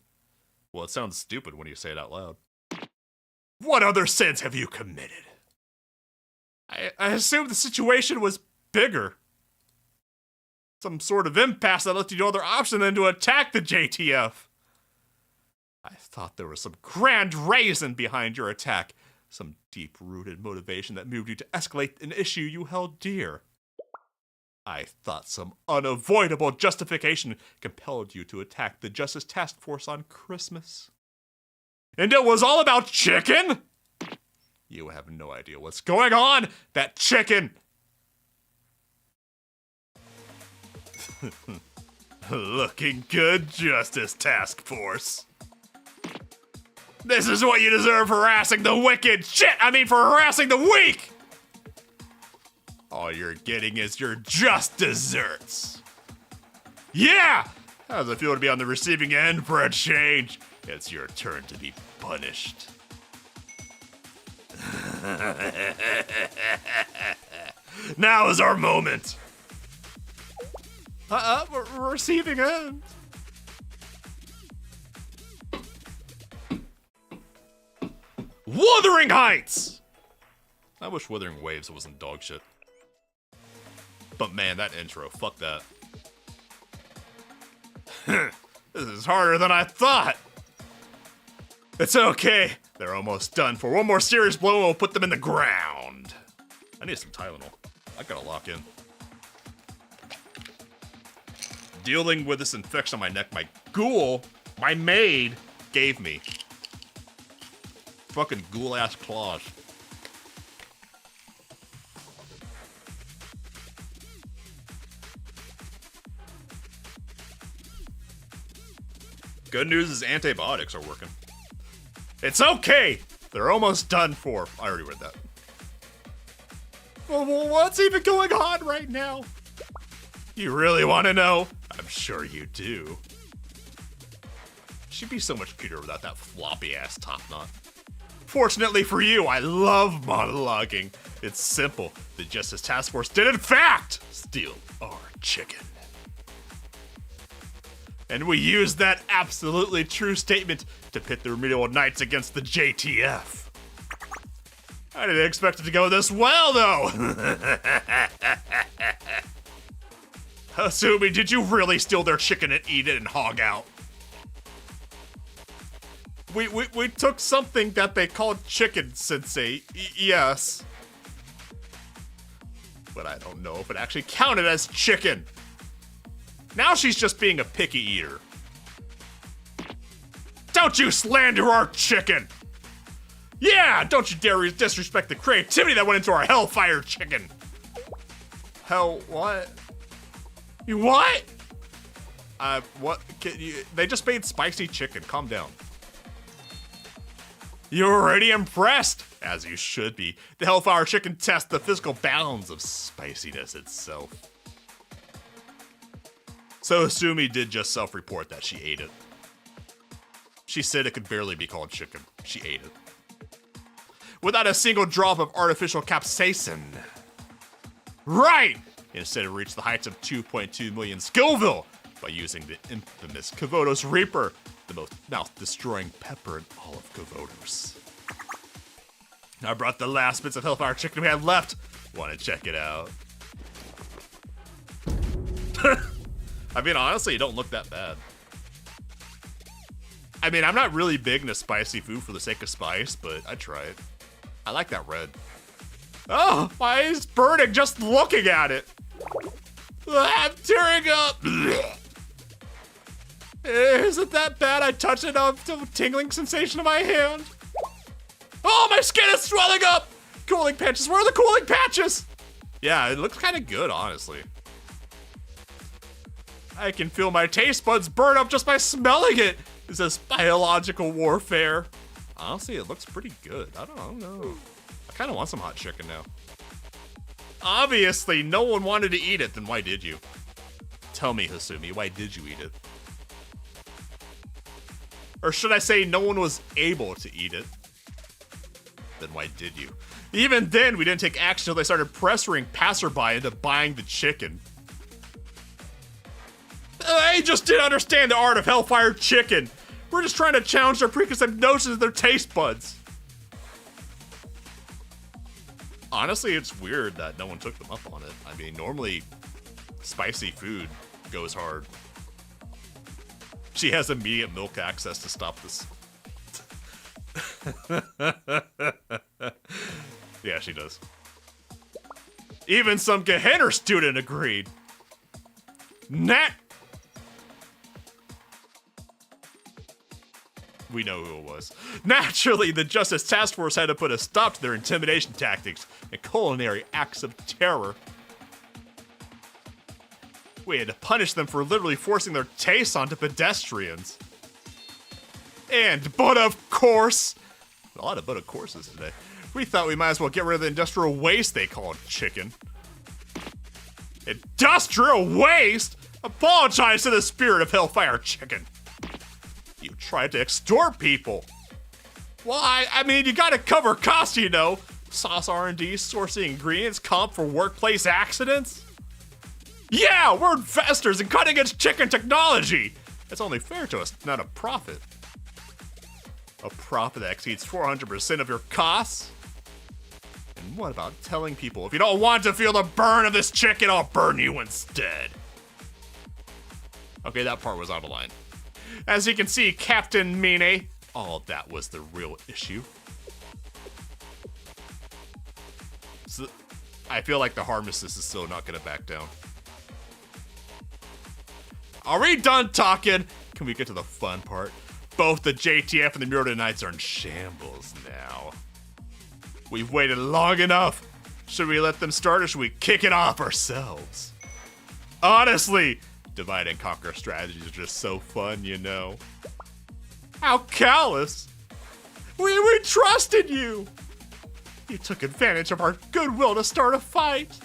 Well, it sounds stupid when you say it out loud. What other sins have you committed? I assumed the situation was bigger. Some sort of impasse that left you no other option than to attack the JTF. I thought there was some grand reason behind your attack. Some deep-rooted motivation that moved you to escalate an issue you held dear. I thought some unavoidable justification compelled you to attack the Justice Task Force on Christmas. And it was all about chicken? You have no idea what's going on. That chicken. Looking good, Justice Task Force. This is what you deserve for harassing the wicked. For harassing the weak. All you're getting is your just desserts. Yeah! How does it feel to be on the receiving end for a change? It's your turn to be punished. Now is our moment. We're receiving end. Wuthering Heights! I wish Wuthering Waves wasn't dog shit. But man, that intro, fuck that. This is harder than I thought. It's okay. They're almost done. For one more serious blow, we'll put them in the ground. I need some Tylenol. I gotta lock in. Dealing with this infection on my neck, my ghoul, my maid, gave me. Fucking ghoul-ass claws. Good news is antibiotics are working. It's okay! They're almost done for. I already read that. Well, what's even going on right now? You really want to know? I'm sure you do. She'd be so much cuter without that floppy-ass top knot. Fortunately for you, I love monologuing. It's simple. The Justice Task Force did, in fact, steal our chicken. And we used that absolutely true statement to pit the Remedial Knights against the JTF. I didn't expect it to go this well, though. Hasumi, did you really steal their chicken and eat it and hog out? We took something that they called chicken, Sensei. Yes. But I don't know if it actually counted as chicken. Now she's just being a picky eater. Don't you slander our chicken! Yeah, don't you dare disrespect the creativity that went into our Hellfire chicken. Hell, what? You what? What? They just made spicy chicken, calm down. You're already impressed, as you should be. The Hellfire chicken tests the physical bounds of spiciness itself. So Asumi did just self-report that she ate it. She said it could barely be called chicken. She ate it. Without a single drop of artificial capsaicin. Right! Instead it reached the heights of 2.2 million Scoville by using the infamous Kovodos Reaper, the most mouth-destroying pepper in all of Kovodos. I brought the last bits of Hellfire chicken we had left. Want to check it out? I mean, honestly, it don't look that bad. I mean, I'm not really big into spicy food for the sake of spice, but I'd try it. I like that red. Oh, my eye's burning just looking at it. I'm tearing up. Isn't that bad? I touched it up to a tingling sensation in my hand. Oh, my skin is swelling up. Cooling patches. Where are the cooling patches? Yeah, it looks kind of good, honestly. I can feel my taste buds burn up just by smelling it. Is this biological warfare? Honestly, it looks pretty good. I don't know. I kind of want some hot chicken now. Obviously, no one wanted to eat it, then why did you? Tell me, Hasumi, why did you eat it? Or should I say no one was able to eat it? Then why did you? Even then, we didn't take action until they started pressuring passerby into buying the chicken. They just didn't understand the art of Hellfire chicken. We're just trying to challenge their preconceived notions of their taste buds. Honestly, it's weird that no one took them up on it. I mean, normally, spicy food goes hard. She has immediate milk access to stop this. Yeah, she does. Even some Gehenner student agreed. We know who it was. Naturally, the Justice Task Force had to put a stop to their intimidation tactics and culinary acts of terror. We had to punish them for literally forcing their tastes onto pedestrians. But of course, a lot of but of courses today, we thought we might as well get rid of the industrial waste they called chicken. Industrial waste? Apologize to the spirit of Hellfire chicken. You tried to extort people. Well, I mean, you gotta cover costs, you know. Sauce R&D, sourcing ingredients, comp for workplace accidents. Yeah, we're investors in cutting-edge chicken technology. It's only fair to us, not a profit. A profit that exceeds 400% of your costs? And what about telling people, if you don't want to feel the burn of this chicken, I'll burn you instead? Okay, that part was out of line. As you can see, Captain Mine, all of that was the real issue. So, I feel like the Harmistess is still not gonna back down. Are we done talking? Can we get to the fun part? Both the JTF and the Murder Knights are in shambles now. We've waited long enough. Should we let them start or should we kick it off ourselves? Honestly, divide and conquer strategies are just so fun, you know. How callous. We trusted you. You took advantage of our goodwill to start a fight.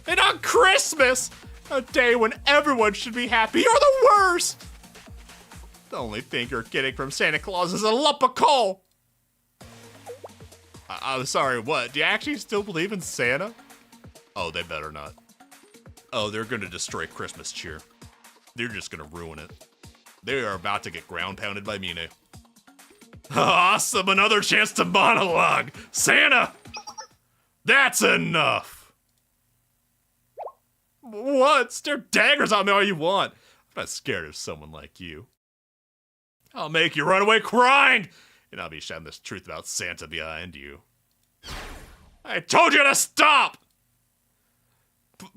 And on Christmas, a day when everyone should be happy, you're the worst. The only thing you're getting from Santa Claus is a lump of coal. I'm sorry, what? Do you actually still believe in Santa? Oh, they better not. Oh, they're gonna destroy Christmas cheer. They're just gonna ruin it. They are about to get ground pounded by Mine. Awesome, another chance to monologue. Santa! That's enough! What? Stare daggers at me all you want. I'm not scared of someone like you. I'll make you run away crying, and I'll be shouting this truth about Santa behind you. I told you to stop!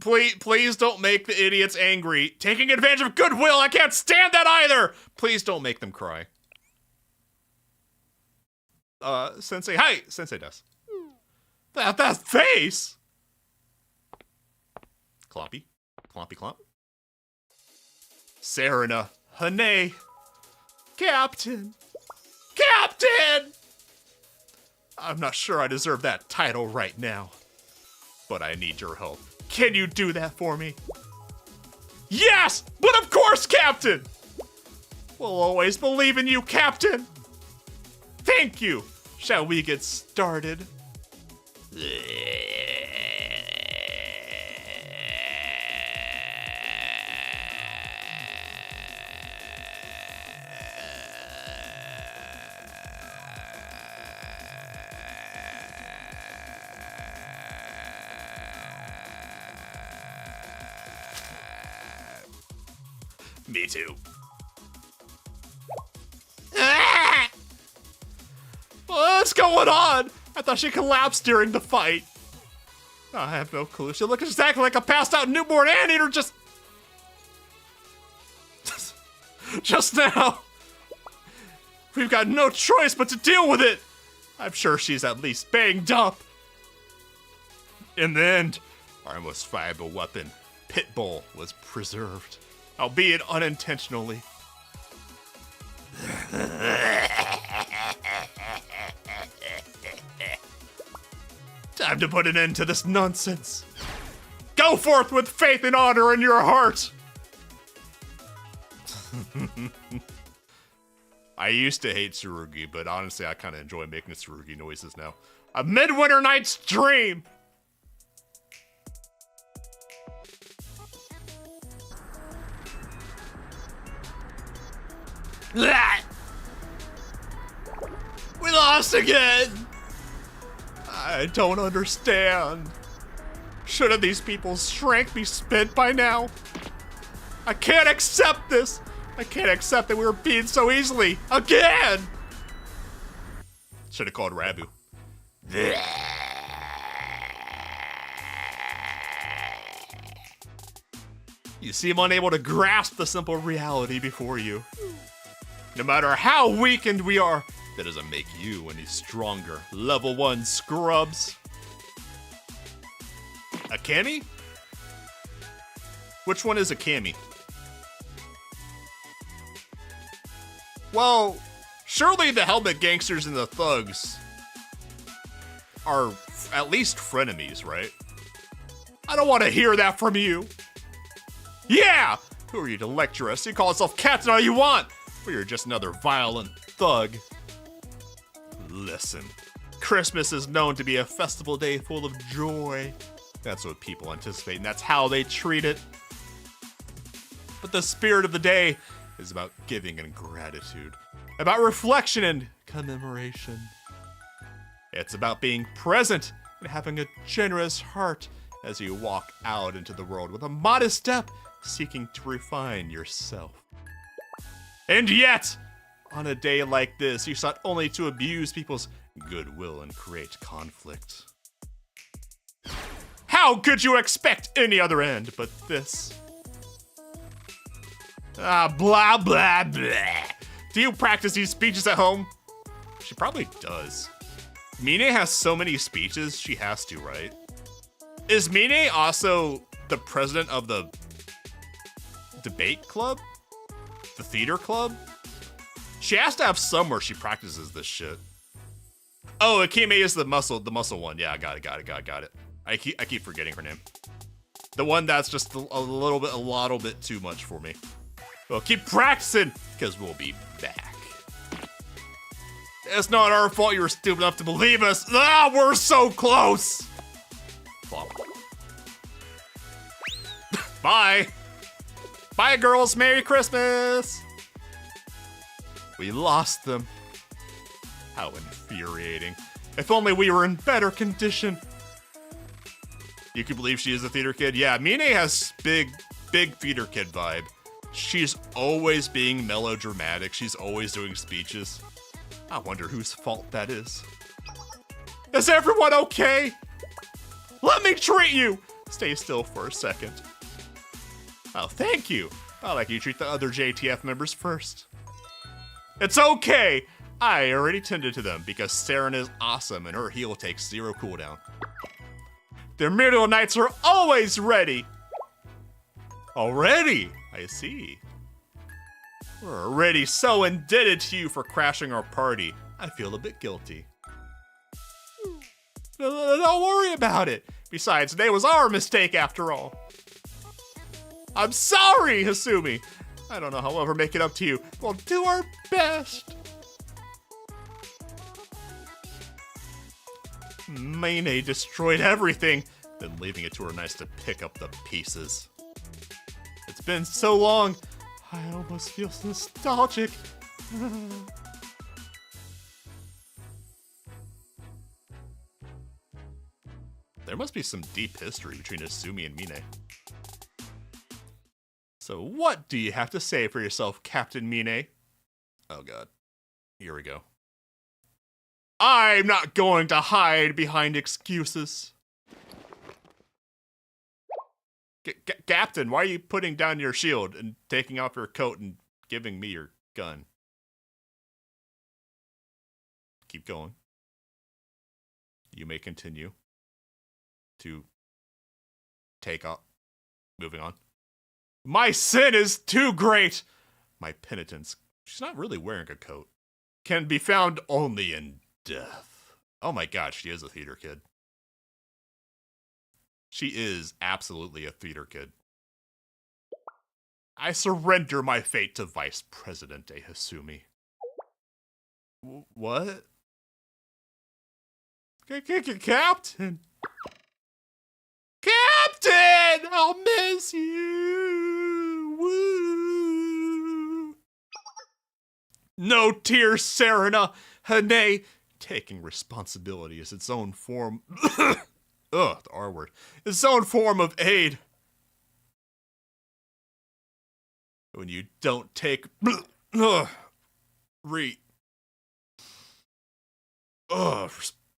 Please don't make the idiots angry. Taking advantage of goodwill, I can't stand that either! Please don't make them cry. Sensei, hi! Sensei does. That face! Cloppy. Clompy clomp. Serena. Hane. Captain! Captain! I'm not sure I deserve that title right now, but I need your help. Can you do that for me? Yes! But of course, Captain! We'll always believe in you, Captain! Thank you! Shall we get started? Me too. What's going on? I thought she collapsed during the fight. I have no clue. She looks exactly like a passed out newborn anteater just now. We've got no choice but to deal with it. I'm sure she's at least banged up. In the end, our most viable weapon, Pitbull, was preserved, albeit unintentionally. Time to put an end to this nonsense. Go forth with faith and honor in your heart. I used to hate Tsurugi, but honestly, I kind of enjoy making Tsurugi noises now. A Midwinter Night's Dream! That! We lost again! I don't understand. Shouldn't these people's strength be spent by now? I can't accept this! I can't accept that we were beaten so easily! Again! Should've called Rabu. You seem unable to grasp the simple reality before you. No matter how weakened we are, that doesn't make you any stronger. Level 1 scrubs. A Kami? Which one is a Kami? Well, surely the helmet gangsters and the thugs are at least frenemies, right? I don't want to hear that from you. Yeah! Who are you to lecture us? You call yourself captain all you want, but you're just another violent thug. Listen, Christmas is known to be a festival day full of joy. That's what people anticipate, and that's how they treat it. But the spirit of the day is about giving and gratitude, about reflection and commemoration. It's about being present and having a generous heart as you walk out into the world with a modest step, seeking to refine yourself. And yet, on a day like this, you sought only to abuse people's goodwill and create conflict. How could you expect any other end but this? Blah, blah, blah. Do you practice these speeches at home? She probably does. Mine has so many speeches, she has to, right? Is Mine also the president of the debate club? The theater club? She has to have somewhere she practices this shit. Oh, Akime is the muscle one. Yeah, I got it. I keep forgetting her name. The one that's just a little bit too much for me. Well, keep practicing, because we'll be back. It's not our fault you were stupid enough to believe us. Ah, we're so close. Bye. Bye, girls. Merry Christmas. We lost them. How infuriating. If only we were in better condition. You can believe she is a theater kid? Yeah, Mine has big theater kid vibe. She's always being melodramatic. She's always doing speeches. I wonder whose fault that is. Is everyone okay? Let me treat you! Stay still for a second. Oh, thank you. I like you treat the other JTF members first. It's okay. I already tended to them because Saren is awesome and her heal takes 0 cooldown. Their Myrtle Knights are always ready. Already? I see. We're already so indebted to you for crashing our party. I feel a bit guilty. Don't worry about it. Besides, today was our mistake after all. I'm sorry, Hasumi. I don't know how we'll ever make it up to you. We'll do our best. Mayne destroyed everything, then leaving it to her nice to pick up the pieces. It's been so long, I almost feel nostalgic. There must be some deep history between Asumi and Mine. So what do you have to say for yourself, Captain Mine? Oh god. Here we go. I'm not going to hide behind excuses. Captain, why are you putting down your shield and taking off your coat and giving me your gun? Keep going. You may continue to take off. Moving on. My sin is too great. My penitence, she's not really wearing a coat, can be found only in death. Oh my god, she is a theater kid. She is absolutely a theater kid. I surrender my fate to Vice Presidente Hasumi. What? Captain! Captain! I'll miss you! Woo! No tears, Serena! Hane! Taking responsibility is its own form... Ugh, the R word. Its own form of aid. When you don't take...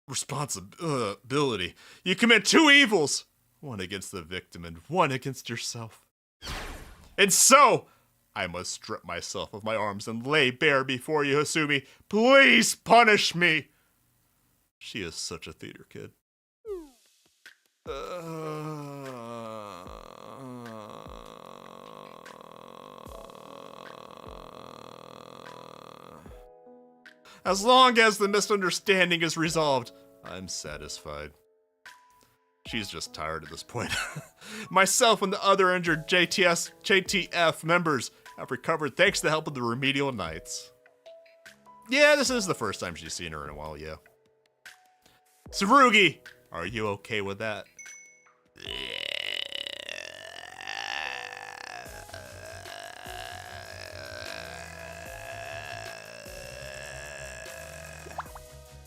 responsibility. You commit two evils. One against the victim and one against yourself. And so, I must strip myself of my arms and lay bare before you, Hasumi. Please punish me. She is such a theater kid. As long as the misunderstanding is resolved, I'm satisfied. She's just tired at this point. Myself and the other injured JTF members have recovered thanks to the help of the remedial knights. Yeah, this is the first time she's seen her in a while, yeah. Tsurugi, are you okay with that?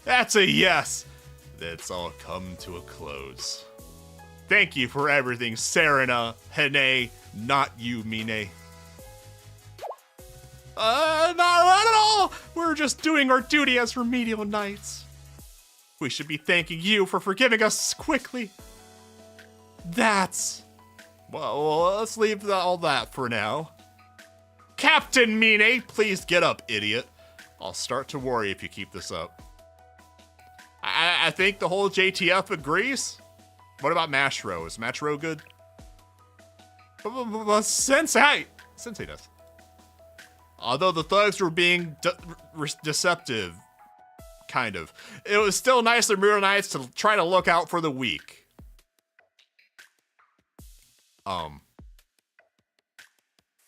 That's a yes. It's all come to a close. Thank you for everything, Serena, Hane, not you, Mine. Not at all. We're just doing our duty as remedial knights. We should be thanking you for forgiving us quickly. Well, let's leave all that for now. Captain Mine, please get up, idiot. I'll start to worry if you keep this up. I think the whole JTF agrees. What about Mashro? Is Mashro good? Sensei does. Although the thugs were being deceptive, kind of, it was still nice of Real Knights to try to look out for the weak.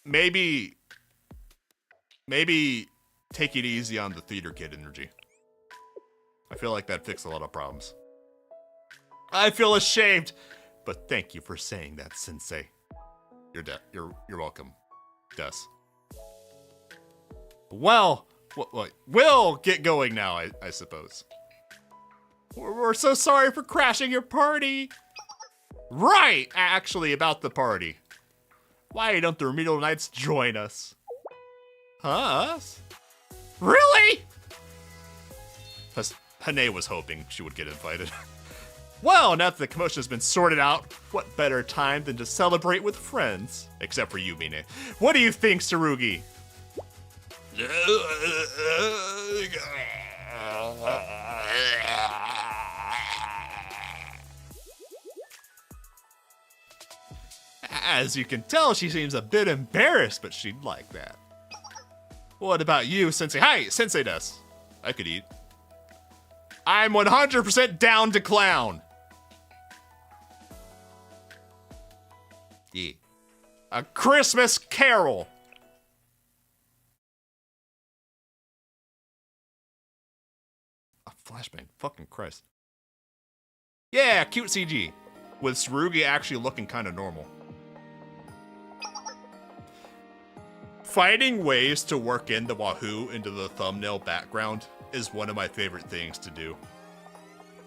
Maybe take it easy on the theater kid energy. I feel like that fixed a lot of problems. I feel ashamed, but thank you for saying that, Sensei. You're welcome, Des. Well, we'll get going now, I suppose. We're so sorry for crashing your party. Right, actually, about the party. Why don't the Remedial Knights join us? Huh? Us? Really? Hane was hoping she would get invited. Well, now that the commotion has been sorted out, what better time than to celebrate with friends? Except for you, Mine. What do you think, Tsurugi? As you can tell, she seems a bit embarrassed, but she'd like that. What about you, Sensei? Hi, Sensei des. I could eat. I'm 100% down to clown. Yeah. A Christmas Carol. A flashbang. Fucking Christ. Yeah, cute CG. With Tsurugi actually looking kind of normal. Finding ways to work in the Wahoo into the thumbnail background is one of my favorite things to do.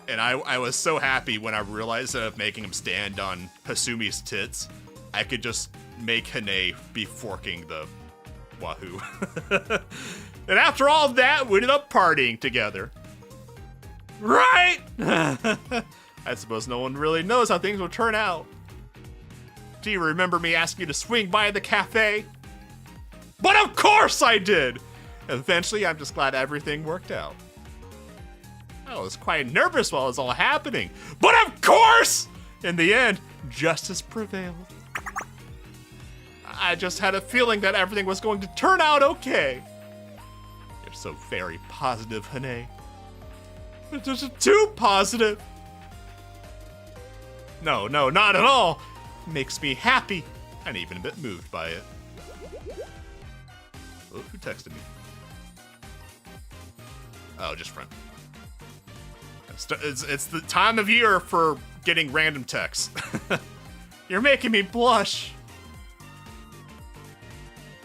And I was so happy when I realized that of making him stand on Hasumi's tits, I could just make Hane be forking the Wahoo. And after all that, we ended up partying together. Right? I suppose no one really knows how things will turn out. Do you remember me asking you to swing by the cafe? But of course I did! Eventually, I'm just glad everything worked out. I was quite nervous while it was all happening, but of course! In the end, justice prevailed. I just had a feeling that everything was going to turn out okay. You're so very positive, Hane. But just too positive. No, not at all. Makes me happy, and even a bit moved by it. Oh, who texted me? Oh, just friend. It's the time of year for getting random texts. You're making me blush.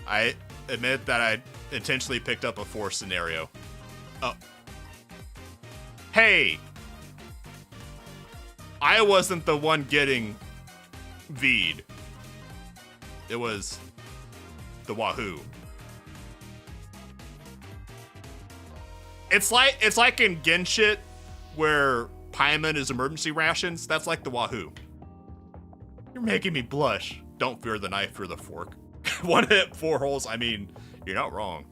I admit that I intentionally picked up a forced scenario. Oh. Hey! I wasn't the one getting V'd. It was the Wahoo. It's like in Genshin where Paimon is emergency rations. That's like the Wahoo. You're making me blush. Don't fear the knife, fear the fork. One hit, 4 holes. I mean, you're not wrong.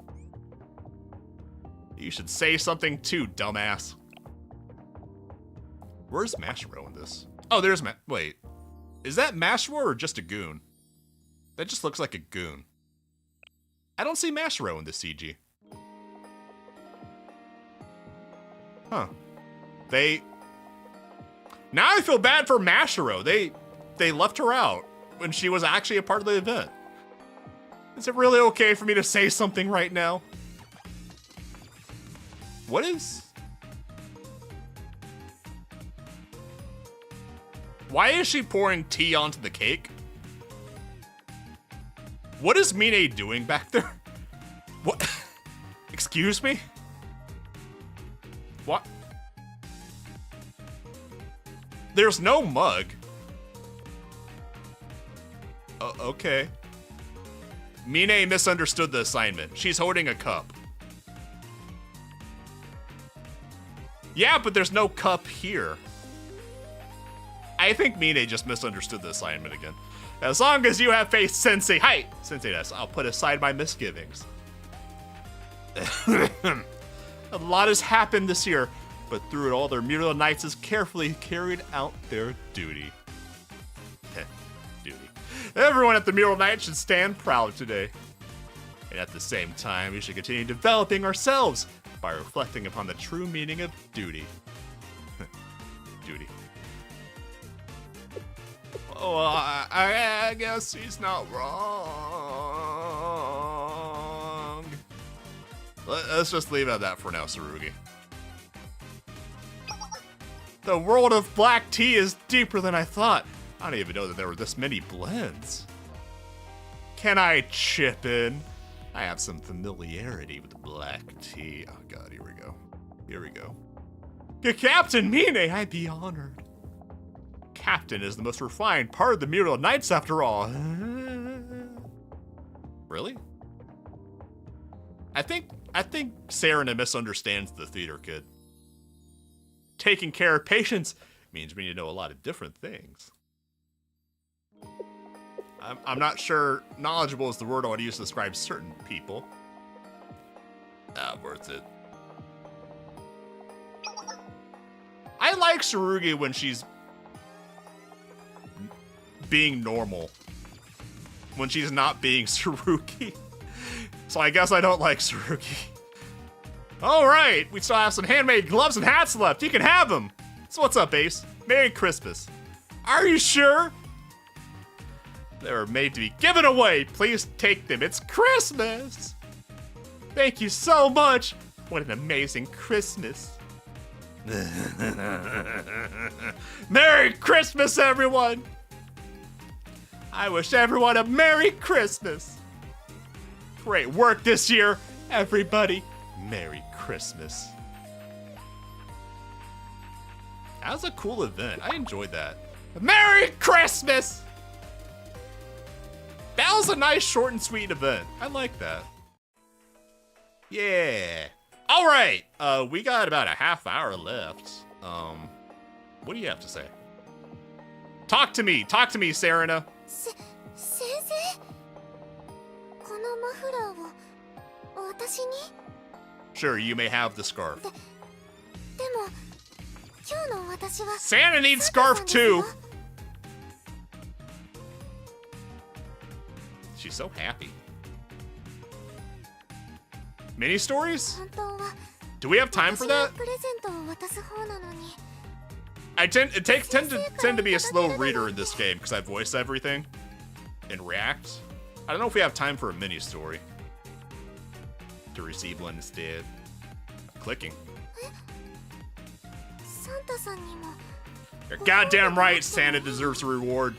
You should say something too, dumbass. Where's Mashro in this? Oh, there's wait. Is that Mashro or just a goon? That just looks like a goon. I don't see Mashro in this CG. Huh. Now I feel bad for Mashro. They left her out when she was actually a part of the event. Is it really okay for me to say something right now? What is... Why is she pouring tea onto the cake? What is Mine doing back there? What? Excuse me? What? There's no mug. Okay. Mine misunderstood the assignment. She's holding a cup. Yeah, but there's no cup here. I think Mine just misunderstood the assignment again. As long as you have faith, Sensei. Hi! Sensei des. I'll put aside my misgivings. A lot has happened this year, but through it all, their Muriel Knights has carefully carried out their duty. Duty. Everyone at the Muriel Knights should stand proud today. And at the same time, we should continue developing ourselves by reflecting upon the true meaning of duty. Duty. Oh, I guess he's not wrong. Let's just leave it at that for now, Tsurugi. The world of black tea is deeper than I thought. I didn't even know that there were this many blends. Can I chip in? I have some familiarity with black tea. Oh god, here we go. Here we go. Captain Mine, I'd be honored. Captain is the most refined part of the Muriel Knights after all. Really? I think Serena misunderstands the theater kid. Taking care of patients means we need to know a lot of different things. I'm not sure knowledgeable is the word I want to use to describe certain people. Worth it. I like Tsurugi when she's being normal. When she's not being Tsurugi. So I guess I don't like Tsurugi. Alright, we still have some handmade gloves and hats left. You can have them. So what's up, Ace? Merry Christmas. Are you sure? They were made to be given away. Please take them. It's Christmas. Thank you so much. What an amazing Christmas. Merry Christmas, everyone. I wish everyone a Merry Christmas. Great work this year, everybody. Merry Christmas. That was a cool event. I enjoyed that. Merry Christmas! That was a nice, short and sweet event. I like that. Yeah. All right. We got about a half hour left. What do you have to say? Talk to me, Serena. Sensei? このマフラーを私に? Sure, you may have the scarf. でも今日の私は Santa needs scarf too. She's so happy. Mini stories? 本当は Do we have time for that? プレゼントを渡す方なのに I tend to be a slow reader in this game because I voice everything and react. I don't know if we have time for a mini story. To receive one instead. I'm clicking. サンタさんにも You're goddamn right, Santa deserves a reward.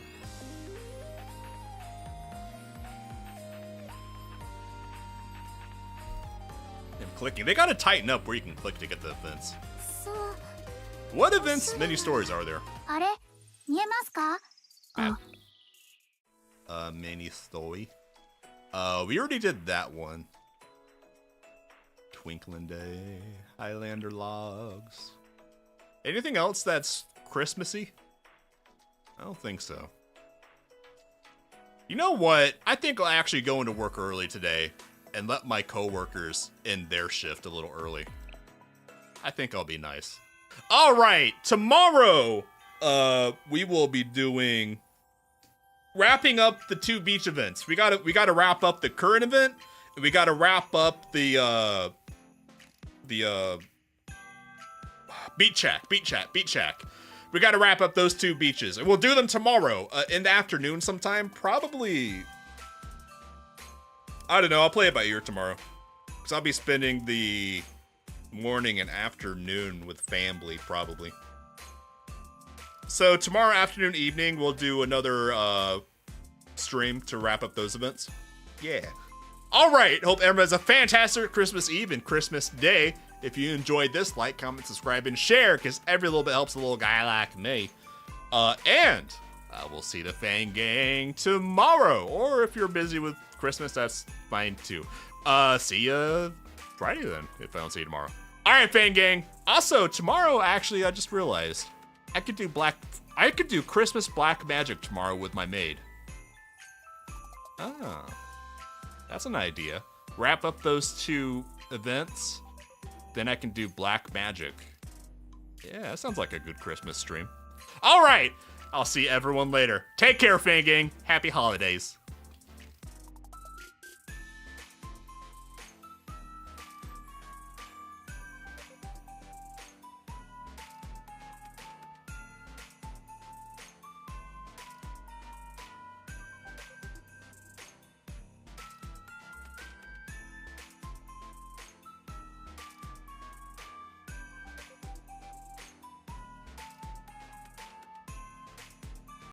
I'm clicking. They gotta tighten up where you can click to get the events. そう What events, mini stories are there? あれ見えますか？ Mini story. We already did that one. Twinkling Day, Highlander Logs. Anything else that's Christmassy? I don't think so. You know what? I think I'll actually go into work early today and let my coworkers end their shift a little early. I think I'll be nice. All right, tomorrow, we will be wrapping up the 2 beach events. We gotta wrap up the current event, and we gotta wrap up the beach shack. We gotta wrap up those 2 beaches, and we'll do them tomorrow in the afternoon sometime. Probably, I don't know. I'll play it by ear tomorrow, because I'll be spending the morning and afternoon with family probably. So tomorrow afternoon, evening, we'll do another stream to wrap up those events. Yeah. All right. Hope everyone has a fantastic Christmas Eve and Christmas Day. If you enjoyed this, like, comment, subscribe, and share, because every little bit helps a little guy like me. And we'll see the Fang Gang tomorrow. Or if you're busy with Christmas, that's fine too. See ya Friday then, if I don't see you tomorrow. All right, Fang Gang. Also, tomorrow, actually, I just realized I could do Christmas black magic tomorrow with my maid. Ah, that's an idea. Wrap up those 2 events, then I can do black magic. Yeah, that sounds like a good Christmas stream. All right, I'll see everyone later. Take care, Fang Gang. Happy holidays.